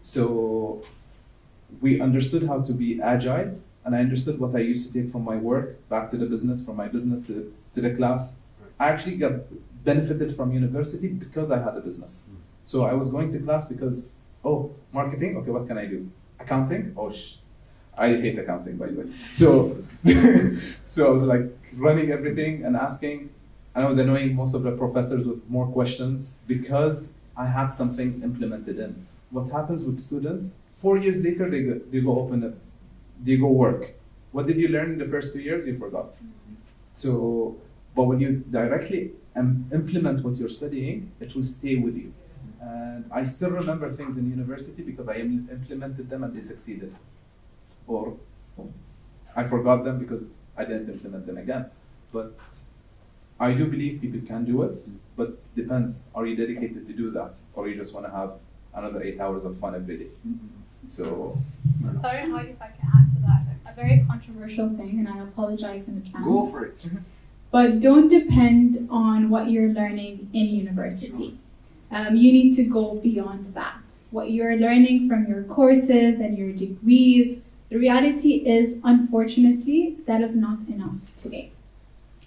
So we understood how to be agile, and I understood what I used to take from my work back to the business, from my business to the class. I actually got benefited from university because I had a business. So I was going to class because, marketing, okay, what can I do? Accounting, I hate accounting, by the way. So, so I was like running everything and asking, and I was annoying most of the professors with more questions because I had something implemented in. What happens with students, 4 years later, they go work. What did you learn in the first 2 years? You forgot. So, but when you directly implement what you're studying, it will stay with you. And I still remember things in university because I implemented them and they succeeded. Or I forgot them because I didn't implement them again. But I do believe people can do it, but depends. Are you dedicated to do that? Or you just want to have another 8 hours of fun every day? So. Sorry, Hadi, if I can add to that. A very controversial thing, and I apologize in advance. Go for it. But don't depend on what you're learning in university. You need to go beyond that. What you're learning from your courses and your degree, the reality is, unfortunately, that is not enough today.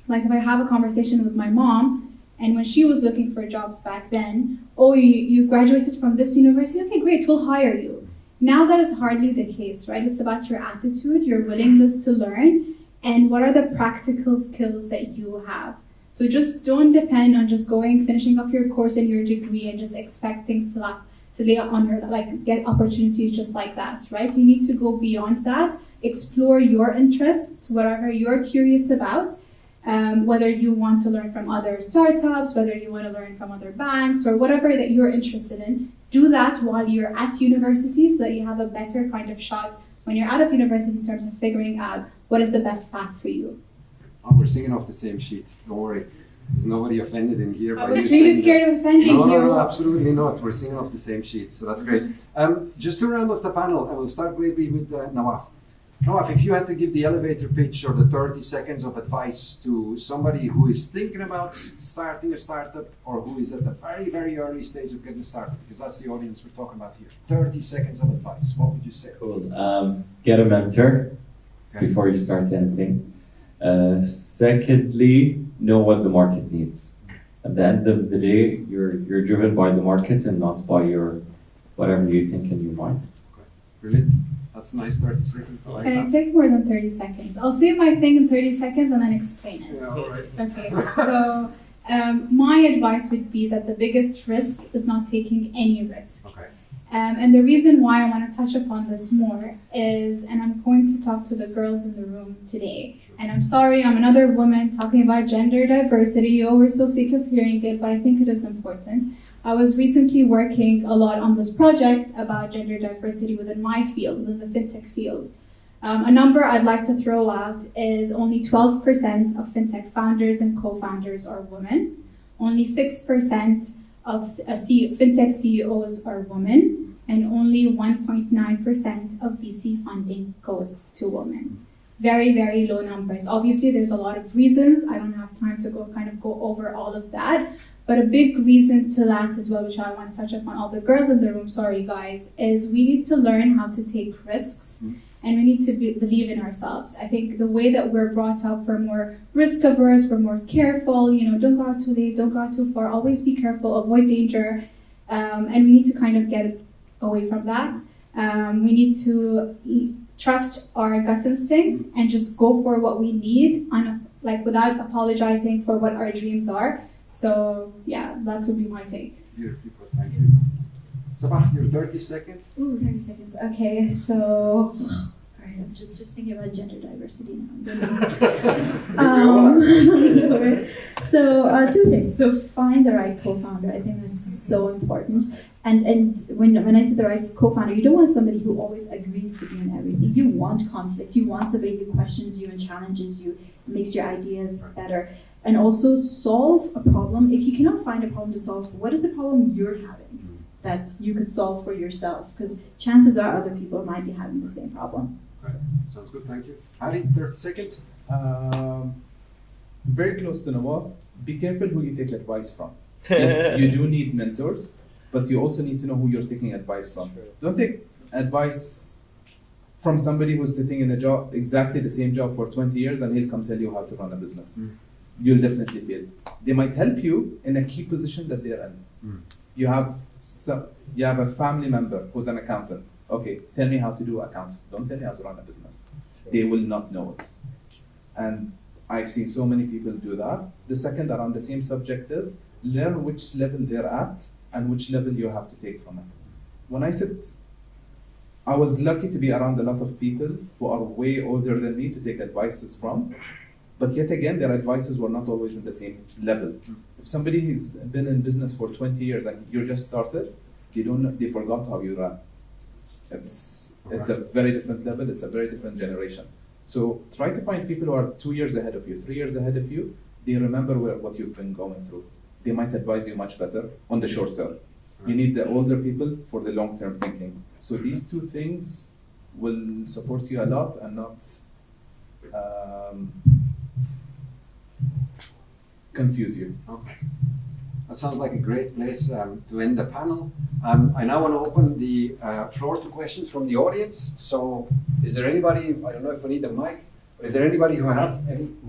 Like if I have a conversation with my mom, and when she was looking for jobs back then, you graduated from this university, okay, great, we'll hire you. Now that is hardly the case, right? It's about your attitude, your willingness to learn, and what are the practical skills that you have. So just don't depend on just finishing up your course and your degree and just expect things to lay on your, get opportunities just like that, right? You need to go beyond that, explore your interests, whatever you're curious about, whether you want to learn from other startups, whether you want to learn from other banks, or whatever that you're interested in. Do that while you're at university so that you have a better kind of shot when you're out of university in terms of figuring out what is the best path for you. Oh, we're singing off the same sheet. Don't worry. There's nobody offended in here. I was really scared of offending you. No, absolutely not. We're singing off the same sheet, so that's great. Just to round off the panel, I will start maybe with Nawaf. Nawaf, if you had to give the elevator pitch or the 30 seconds of advice to somebody who is thinking about starting a startup or who is at the very, very early stage of getting started, because that's the audience we're talking about here. 30 seconds of advice, what would you say? Cool. Get a mentor before you start anything. Secondly, know what the market needs. At the end of the day, you're driven by the market and not by your whatever you think in your mind. Brilliant. That's nice, 30 seconds. I like Can I that. take more than 30 seconds? I'll say my thing in 30 seconds and then explain it. Yeah, all right. Okay, so my advice would be that the biggest risk is not taking any risk. Okay. And the reason why I want to touch upon this more is, and I'm going to talk to the girls in the room today, and I'm sorry, I'm another woman talking about gender diversity. Oh, we're so sick of hearing it, but I think it is important. I was recently working a lot on this project about gender diversity within my field, within the fintech field. A number I'd like to throw out is only 12% of fintech founders and co-founders are women. Only 6% of fintech CEOs are women, and only 1.9% of VC funding goes to women. Very, very low numbers. Obviously, there's a lot of reasons. I don't have time to go over all of that. But a big reason to that as well, which I want to touch upon all the girls in the room, sorry guys, is we need to learn how to take risks and we need to believe in ourselves. I think the way that we're brought up, we're more risk averse, we're more careful, don't go out too late, don't go out too far, always be careful, avoid danger. And we need to kind of get away from that. We need to trust our gut instinct and just go for what we need without apologizing for what our dreams are. So yeah, that would be my take. Beautifully put, thank you. Saba, your 30 seconds. Ooh, 30 seconds. Okay, so alright, I'm just thinking about gender diversity now. So two things. So find the right co-founder. I think that's so important. And when I say the right co-founder, you don't want somebody who always agrees with you on everything. You want conflict. You want somebody who questions you and challenges you, makes your ideas better. And also solve a problem. If you cannot find a problem to solve, what is a problem you're having that you could solve for yourself? Because chances are other people might be having the same problem. Right. Sounds good, thank you. Hadi, 30 seconds. Very close to Nawaf. Be careful who you take advice from. Yes, you do need mentors, but you also need to know who you're taking advice from. Don't take advice from somebody who's sitting in a job, exactly the same job for 20 years, and he'll come tell you how to run a business. You'll definitely fail. They might help you in a key position that they're in. You have a family member who's an accountant. Okay, tell me how to do accounts. Don't tell me how to run a business. They will not know it. And I've seen so many people do that. The second around the same subject is learn which level they're at and which level you have to take from it. When I was lucky to be around a lot of people who are way older than me to take advices from. But yet again, their advices were not always in the same level. If somebody has been in business for 20 years and you just started, they forgot how you run. It's a very different level, it's a very different generation. So try to find people who are 2 years ahead of you, 3 years ahead of you. They remember what you've been going through. They might advise you much better on the short term. You need the older people for the long-term thinking. So these two things will support you a lot and not confuse you. Okay. That sounds like a great place to end the panel. I now want to open the floor to questions from the audience. So is there anybody, I don't know if we need a mic, but is there anybody who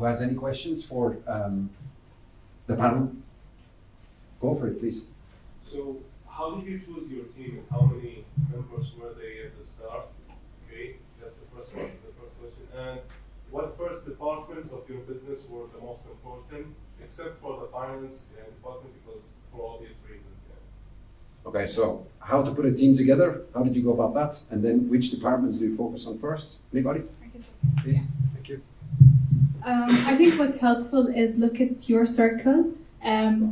has any questions for the panel? Go for it, please. So how did you choose your team and how many members were they at the start? Okay, that's the first question. And what first departments of your business were the most important, except for the finance department, because for obvious reasons. Yeah. Okay, so how to put a team together? How did you go about that? And then which departments do you focus on first? Anybody? Please. Thank you. I think what's helpful is look at your circle,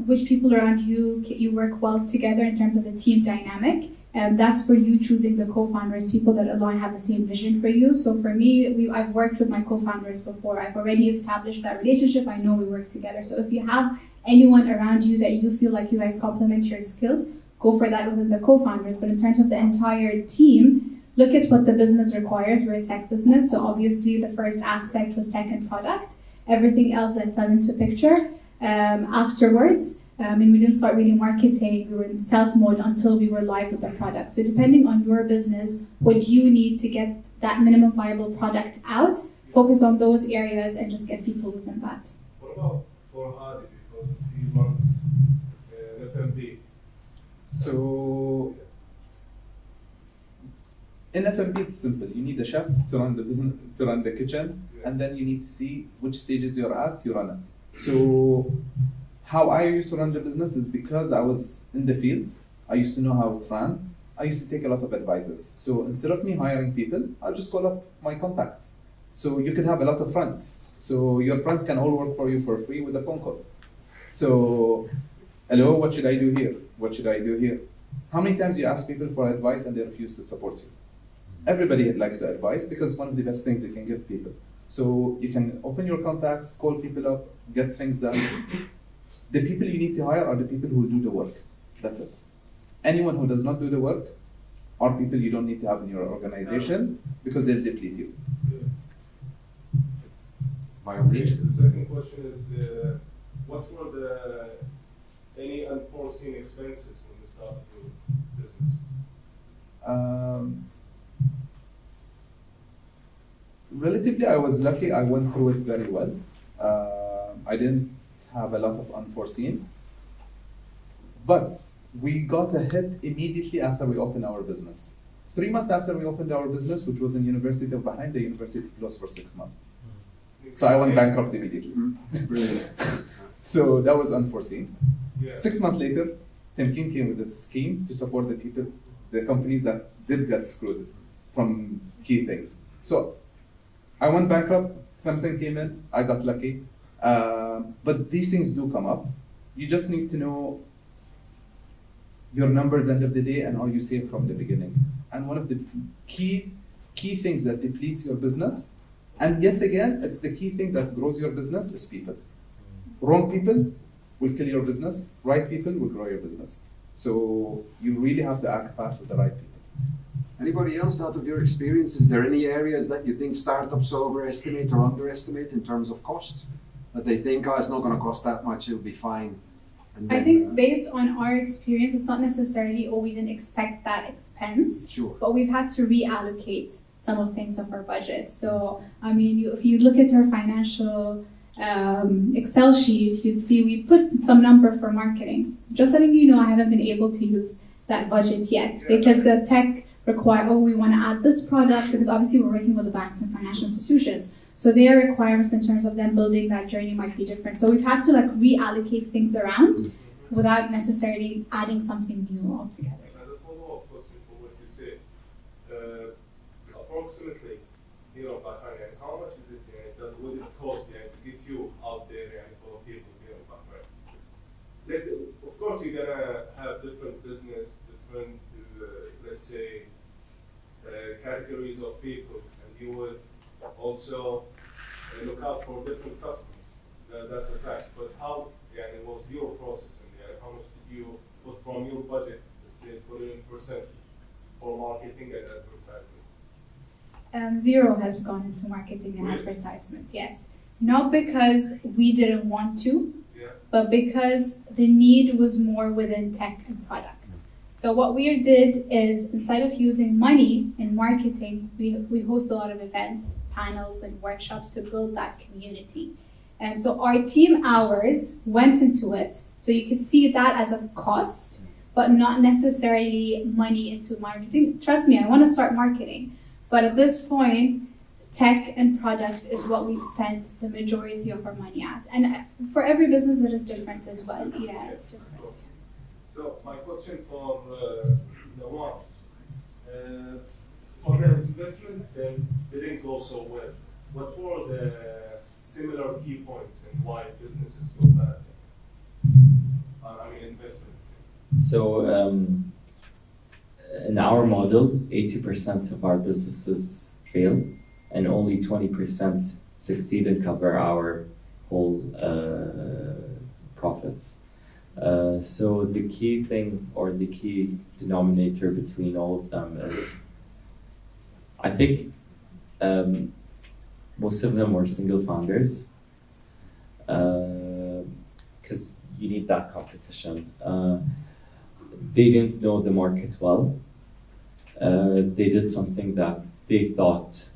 which people around you work well together in terms of the team dynamic. That's for you choosing the co-founders, people that have the same vision for you. So for me, I've worked with my co-founders before. I've already established that relationship. I know we work together. So if you have anyone around you that you feel like you guys complement your skills, go for that within the co-founders. But in terms of the entire team, look at what the business requires. We're a tech business, so obviously the first aspect was tech and product. Everything else then fell into picture afterwards. And we didn't start really marketing, we were in stealth mode until we were live with the product. So depending on your business, what you need to get that minimum viable product out, focus on those areas and just get people within that. What about for Hadi, because he runs FMB? So In F&B, it's simple. You need a chef to run the business, to run the kitchen, Yeah. and then you need to see which stages you're at, you run it. So how I used to run the business is because I was in the field, I used to know how it ran. I used to take a lot of advices. So instead of me hiring people, I'll just call up my contacts. So you can have a lot of friends. So your friends can all work for you for free with a phone call. So, hello, what should I do here? What should I do here? How many times you ask people for advice and they refuse to support you? Everybody likes advice because it's one of the best things you can give people. So you can open your contacts, call people up, get things done. The people you need to hire are the people who do the work. That's it. Anyone who does not do the work are people you don't need to have in your organization because they'll deplete you. By all Okay, means. the second question is, what were any unforeseen expenses when you started your business? Relatively, I was lucky. I went through it very well. I didn't have a lot of unforeseen, but we got a hit immediately after we opened our business. 3 months after we opened our business, which was in University of Bahrain, the university closed for 6 months. So I went bankrupt immediately. Brilliant. So that was unforeseen. Yeah. 6 months later, Temkin came with a scheme to support the people, the companies that did get screwed from key things. So I went bankrupt, something came in, I got lucky. But these things do come up. You just need to know your numbers end of the day and are you safe from the beginning. And one of the key things that depletes your business, and yet again, it's the key thing that grows your business, is people. Wrong people will kill your business, right people will grow your business. So you really have to act fast with the right people. Anybody else out of your experience, is there any areas that you think startups overestimate or underestimate in terms of cost? That they think, oh, it's not going to cost that much, it'll be fine. And I then, think based on our experience, it's not necessarily, oh, we didn't expect that expense, Sure. but we've had to reallocate some of things of our budget. So, I mean, if you look at our financial Excel sheet, you'd see we put some number for marketing. Just letting you know, I haven't been able to use that budget yet because the tech require, oh, we want to add this product, because obviously we're working with the banks and financial institutions. So their requirements in terms of them building that journey might be different. So we've had to like reallocate things around without necessarily adding something new altogether. As a follow-up question for what you said, approximately, Bahrain, how much is it, would it cost to get you out there for people here in Bahrain? Of course, you're gonna have different business, different, let's say, categories of people, and you would also look out for different customers. That's a fact. But how was your process in there? How much did you put from your budget, let's say, put in percent for marketing and advertising? Zero has gone into marketing and Really? advertisement, yes. Not because we didn't want to, Yeah. but because the need was more within tech and product. So what we did is, instead of using money in marketing, we host a lot of events, panels, and workshops to build that community. And so our team hours went into it. So you could see that as a cost, but not necessarily money into marketing. Trust me, I want to start marketing. But at this point, tech and product is what we've spent the majority of our money at. And for every business, it is different as well. Yeah, it's different. So my question for Nawaf, for the investments that didn't go so well, what were the similar key points and why businesses go bad? Investments. So in our model, 80% of our businesses fail and only 20% succeed and cover our whole profits. So the key thing or the key denominator between all of them is, I think most of them were single founders because you need that competition. They didn't know the market well. They did something that they thought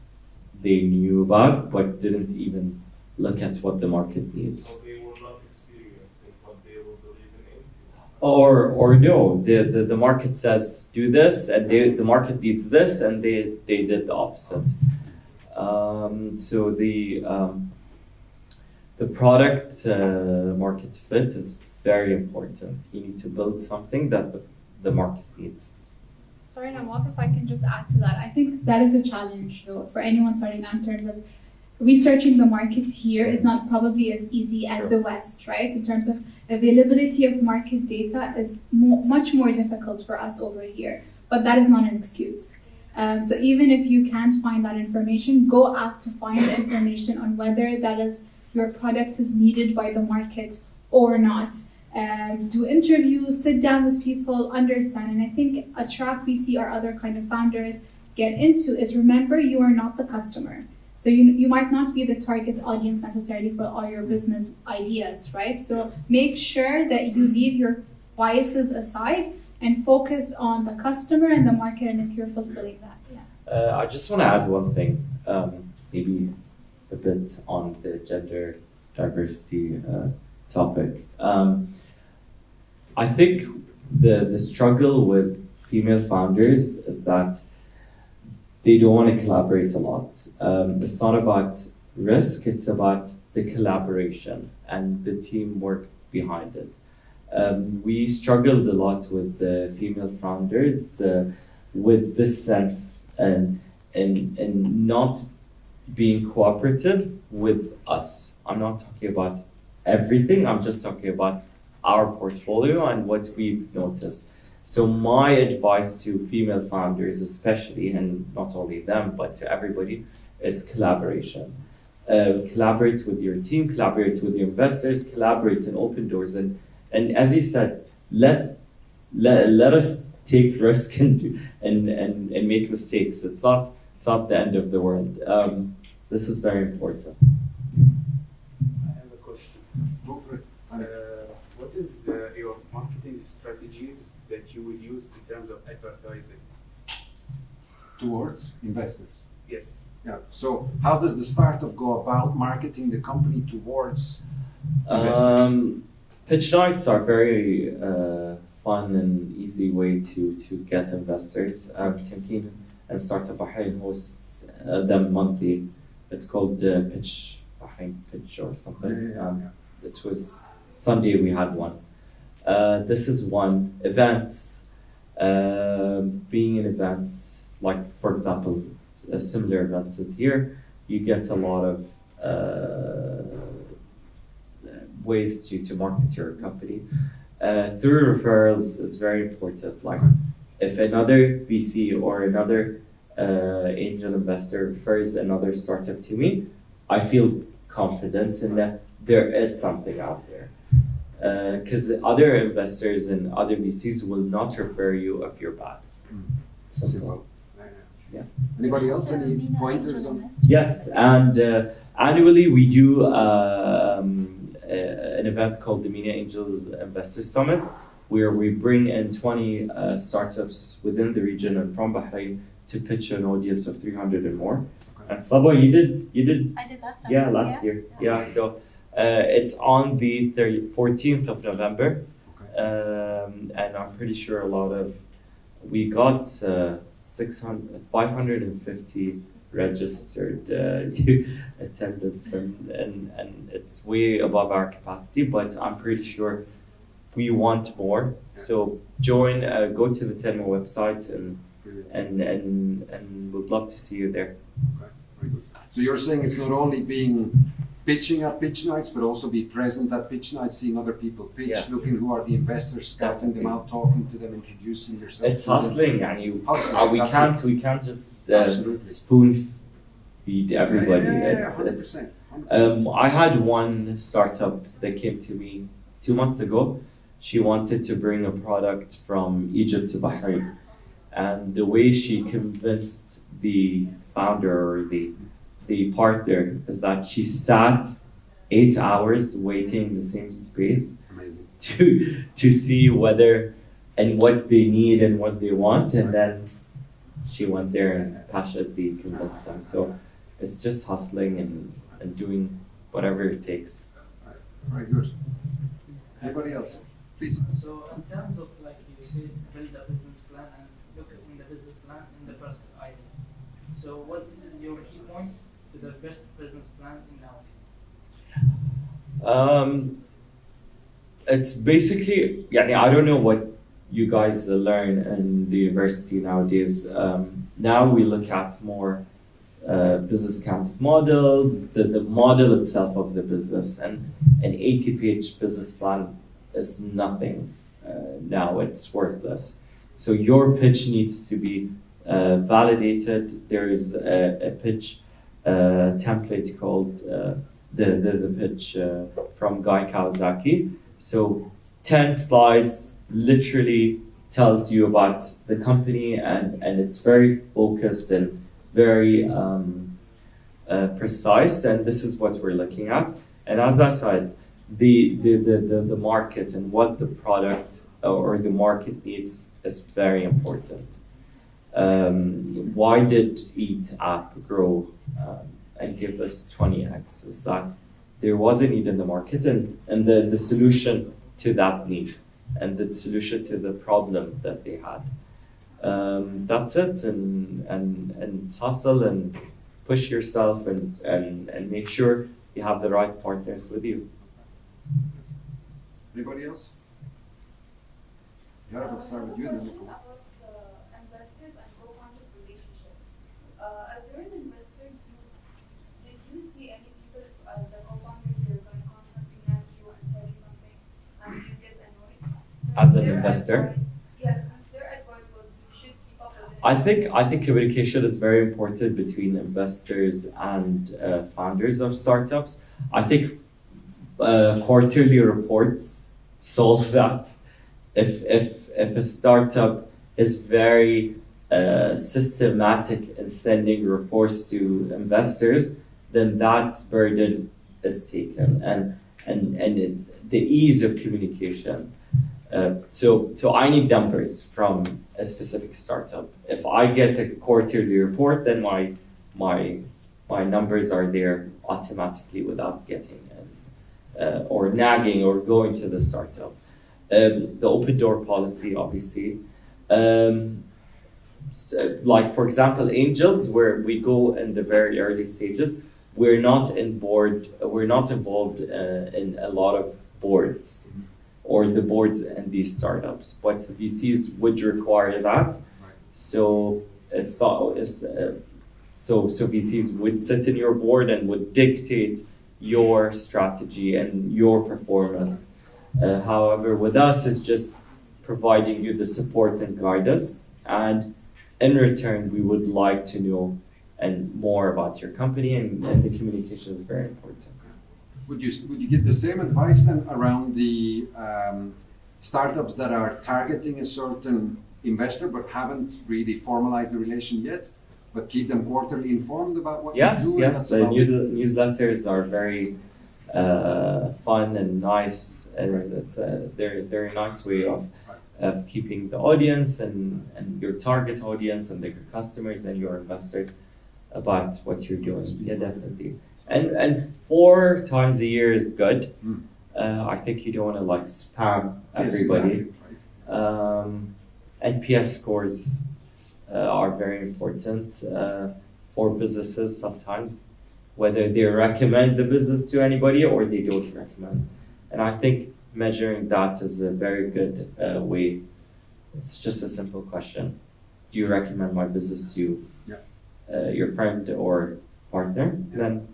they knew about, but didn't even look at what the market needs. So they were not experienced in what they were believing in. or no, the market says do this, and the market needs this, and they did the opposite. So the product market fit is very important. You need to build something that the market needs. Sorry, Nawaf, if I can just add to that. I think that is a challenge, though, for anyone starting out in terms of researching the market here is not probably as easy as the West, right? In terms of availability of market data is much more difficult for us over here, but that is not an excuse. So even if you can't find that information, go out to find the information on whether that is your product is needed by the market or not. Do interviews, sit down with people, understand. And I think a trap we see our other kind of founders get into is remember you are not the customer. So you might not be the target audience necessarily for all your business ideas, right? So make sure that you leave your biases aside and focus on the customer and the market, and if you're fulfilling that, yeah. I just want to add one thing, maybe a bit on the gender diversity topic. I think the struggle with female founders is that they don't want to collaborate a lot. It's not about risk, it's about the collaboration and the teamwork behind it. We struggled a lot with the female founders with this sense and not being cooperative with us. I'm not talking about everything, I'm just talking about our portfolio and what we've noticed. So my advice to female founders especially, and not only them, but to everybody, is collaboration. Collaborate with your team, collaborate with your investors, collaborate and open doors. And as you said, let us take risk and make mistakes. It's not the end of the world. This is very important. I have a question. What is your marketing strategies that you will use in terms of advertising? Towards investors. Yes. Yeah. So how does the startup go about marketing the company towards investors? Pitch nights are very fun and easy way to get investors. Tenmou and Startup Bahrain hosts them monthly. It's called Bahrain Pitch or something. It was Sunday we had one. This is one. Events. Being in events, like for example, similar events as here, you get a lot of ways to market your company. Through referrals is very important. Like if another VC or another angel investor refers another startup to me, I feel confident in that there is something out there. Because other investors and other VCs will not refer you if you're bad. Simple. Yeah. Anybody else? Any pointers on? Yes, and annually we do an event called the MENA Angels Investor Summit, where we bring in 20 startups within the region and from Bahrain to pitch an audience of 300 and more. And Saba, you did. I did last time. Yeah, last year. Yeah, so it's on the 14th of November, and I'm pretty sure we got 550 registered attendance, and it's way above our capacity, but I'm pretty sure we want more. So join, go to the Tenmou website and would love to see you there. Okay, very good. So you're saying it's not only pitching at pitch nights, but also be present at pitch nights, seeing other people pitch, looking who are the investors, scouting them out, talking to them, introducing yourself. It's hustling, and we can't just spoon feed everybody. It's 100%. I had one startup that came to me 2 months ago. She wanted to bring a product from Egypt to Bahrain, and the way she convinced the founder or the partner is that she sat 8 hours waiting in the same space to see whether and what they need and what they want, and then she went there and passionately convinced them. So it's just hustling and doing whatever it takes. Very good. Anybody else? Please. So in terms of, like you said, build a business plan and look in the business plan in the first idea. So what is your key points to the best business plan in nowadays? It's basically, I don't know what you guys learn in the university nowadays. Now we look at more business campus models, the model itself of the business, and an 80-page business plan is nothing. Now it's worthless. So your pitch needs to be validated. There is a pitch template called the pitch from Guy Kawasaki. So 10 slides literally tells you about the company, and it's very focused and very precise, and this is what we're looking at. And as I said, the market and what the product or the market needs is very important. Why did Eat app grow and give us 20x? Is that there was a need in the market, and the solution to that need, and the solution to the problem that they had. That's it, and hustle and push yourself and make sure you have the right partners with you. Anybody else? Yeah, we'll start with you then. About the investors and co-founders relationship. As you're an investor, did you see any people as the co-founders who are going to constantly nag you and tell you something and you get annoyed? So As an investor? Yes, their advice was you should keep up with it. I think communication is very important between investors and founders of startups. I think quarterly reports solve that. If a startup is very systematic in sending reports to investors, then that burden is taken, and the ease of communication. So I need numbers from a specific startup. If I get a quarterly report, then my numbers are there automatically without getting or nagging or going to the startup. The open door policy, obviously. Like for example, angels, where we go in the very early stages, we're not involved in a lot of boards or the boards in these startups, but VCs would require that. So it's not. So VCs would sit in your board and would dictate your strategy and your performance. However, with us, it's just providing you the support and guidance, and in return, we would like to know and more about your company, and the communication is very important. Would you give the same advice then around the startups that are targeting a certain investor but haven't really formalized the relation yet, but keep them quarterly informed about what you do? Yes. The newsletters are very fun and nice. They're a nice way of keeping the audience and your target audience and your customers and your investors about what you're doing. Yeah, definitely. And 4 times a year is good. I think you don't want to like spam everybody. NPS scores are very important for businesses sometimes, whether they recommend the business to anybody or they don't recommend. And I think measuring that is a very good way. It's just a simple question. Do you recommend my business to your friend or partner? Yeah. Then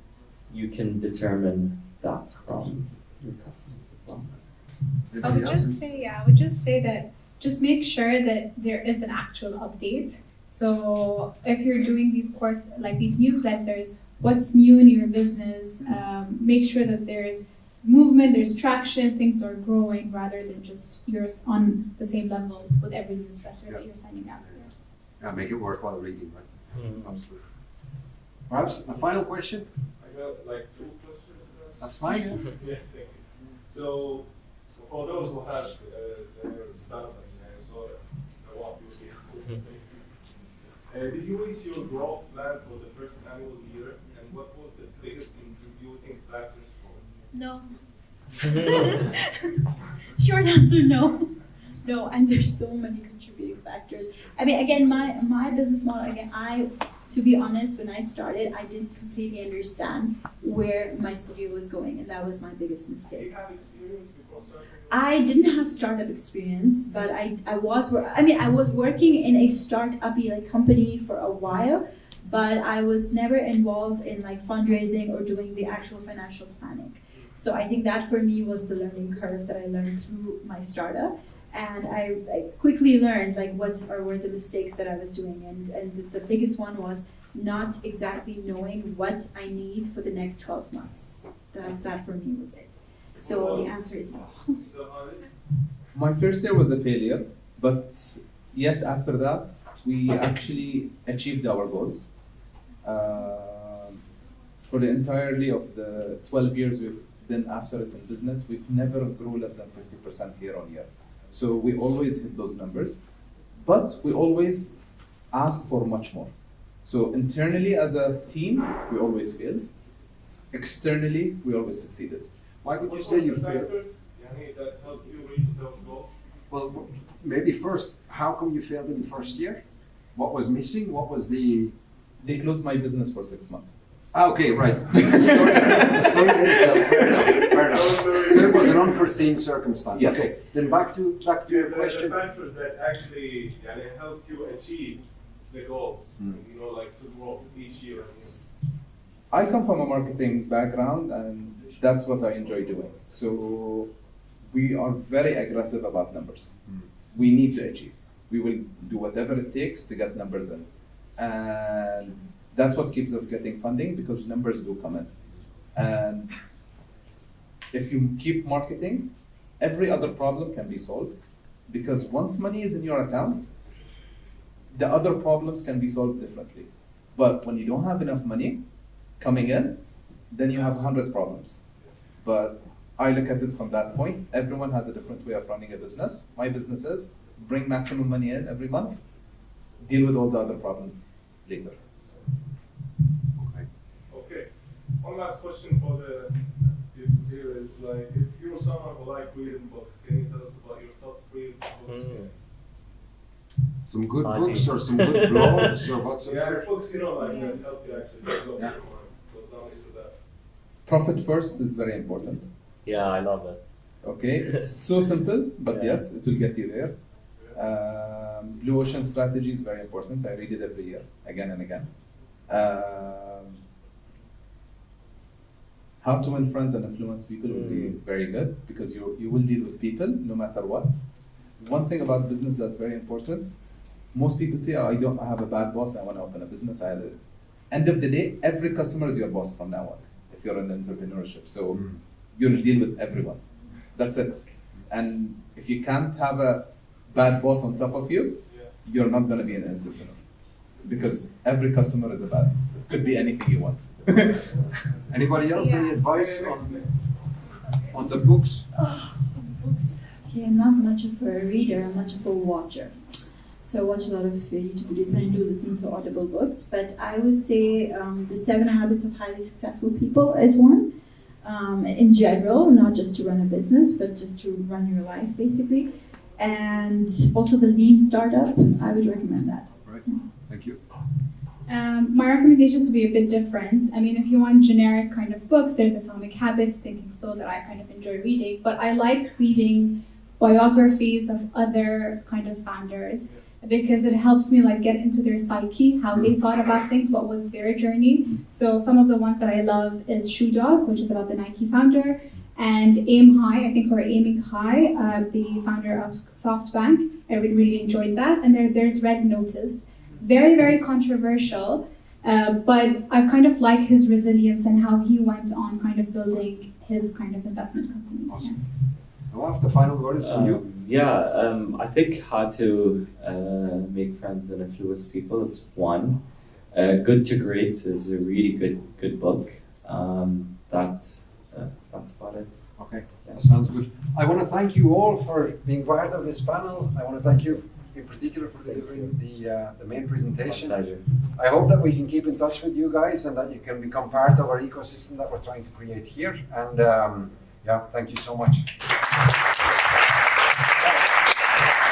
you can determine that from your customers as well. I would just say that just make sure that there is an actual update. So if you're doing these these newsletters, what's new in your business? Make sure that there's movement, there's traction, things are growing, rather than just you're on the same level with every newsletter that you're sending out. Yeah, make it worthwhile reading, right? Mm-hmm. Absolutely. Perhaps a final question? I got like 2 questions. That's fine. Yeah, thank you. So, for those who have their startups, so Nawaf, did you reach your growth plan for the first annual year, and what was the biggest contributing factors for it? No. Short answer, no. No, and there's so many contributing factors. I mean, again, my business model, again, to be honest, when I started, I didn't completely understand where my studio was going, and that was my biggest mistake. Do you have experience before starting? I didn't have startup experience, but I was working in a startup-y like company for a while, but I was never involved in like fundraising or doing the actual financial planning. So I think that for me was the learning curve that I learned through my startup. And I quickly learned like what were the mistakes that I was doing, and the biggest one was not exactly knowing what I need for the next 12 months. That for me was it. So the answer is no. My first year was a failure, but yet after that, we actually achieved our goals. For the entirety of the 12 years we've been after it in business, we've never grew less than 50% year on year. So we always hit those numbers, but we always ask for much more. So internally as a team, we always failed. Externally, we always succeeded. Why would you What say were you the failed? factors that helped you reach those goals? Well, maybe first, how come you failed in the first year? What was missing? What was the... They closed my business for 6 months. Okay, right. The story itself. Fair enough. So it was an unforeseen circumstance. Yes. Okay. Then back to your The question. factors that actually help you achieve the goals, like to grow each year. I come from a marketing background, and that's what I enjoy doing. So we are very aggressive about numbers. We need to achieve. We will do whatever it takes to get numbers in. And that's what keeps us getting funding, because numbers do come in. And if you keep marketing, every other problem can be solved, because once money is in your account, the other problems can be solved differently. But when you don't have enough money coming in, then you have 100 problems. But I look at it from that point. Everyone has a different way of running a business. My business is bring maximum money in every month, deal with all the other problems later. Okay. One last question for the people here is like, if you're someone who like reading books, can you tell us about your top 3 books? Some good I books think- or some good blogs or whatsoever? Yeah, books, that help you actually develop Yeah. your mind. Goes down into that. Profit first is very important. Yeah, I love it. Okay, it's so simple, but Yeah. yes, it will get you there. Blue Ocean Strategy is very important. I read it every year, again and again. How to Win Friends and Influence People will be very good, because you will deal with people no matter what. One thing about business that's very important, most people say, I have a bad boss, I want to open a business. End of the day, every customer is your boss from now on, if you're in entrepreneurship. So you'll deal with everyone. That's it. And if you can't have a bad boss on top of you, you're not going to be an entrepreneur, because every customer is a bad. It could be anything you want. Anybody else? Any advice on the books? Books. Okay, I'm not much of a reader, I'm much of a watcher. So I watch a lot of YouTube videos, and I do listen to audible books, but I would say The 7 Habits of Highly Successful People is one. In general, not just to run a business, but just to run your life, basically. And also the Lean Startup, I would recommend that. Right, thank you. My recommendations would be a bit different. I mean, if you want generic kind of books, there's Atomic Habits, Thinking Slow, that I kind of enjoy reading. But I like reading biographies of other kind of founders, because it helps me like get into their psyche, how they thought about things, what was their journey. So some of the ones that I love is Shoe Dog, which is about the Nike founder, and Aim High, I think, or Aiming High, the founder of SoftBank. I really enjoyed that. And there's Red Notice. Very, very controversial, but I kind of like his resilience and how he went on kind of building his kind of investment company. Awesome. Nawaf, the final word is from you. I think How to Make Friends and Influence People is one. Good to Great is a really good book. That's about it. Okay, that sounds good. I want to thank you all for being part of this panel. I want to thank you in particular for delivering the main presentation. My pleasure. I hope that we can keep in touch with you guys, and that you can become part of our ecosystem that we're trying to create here. And thank you so much.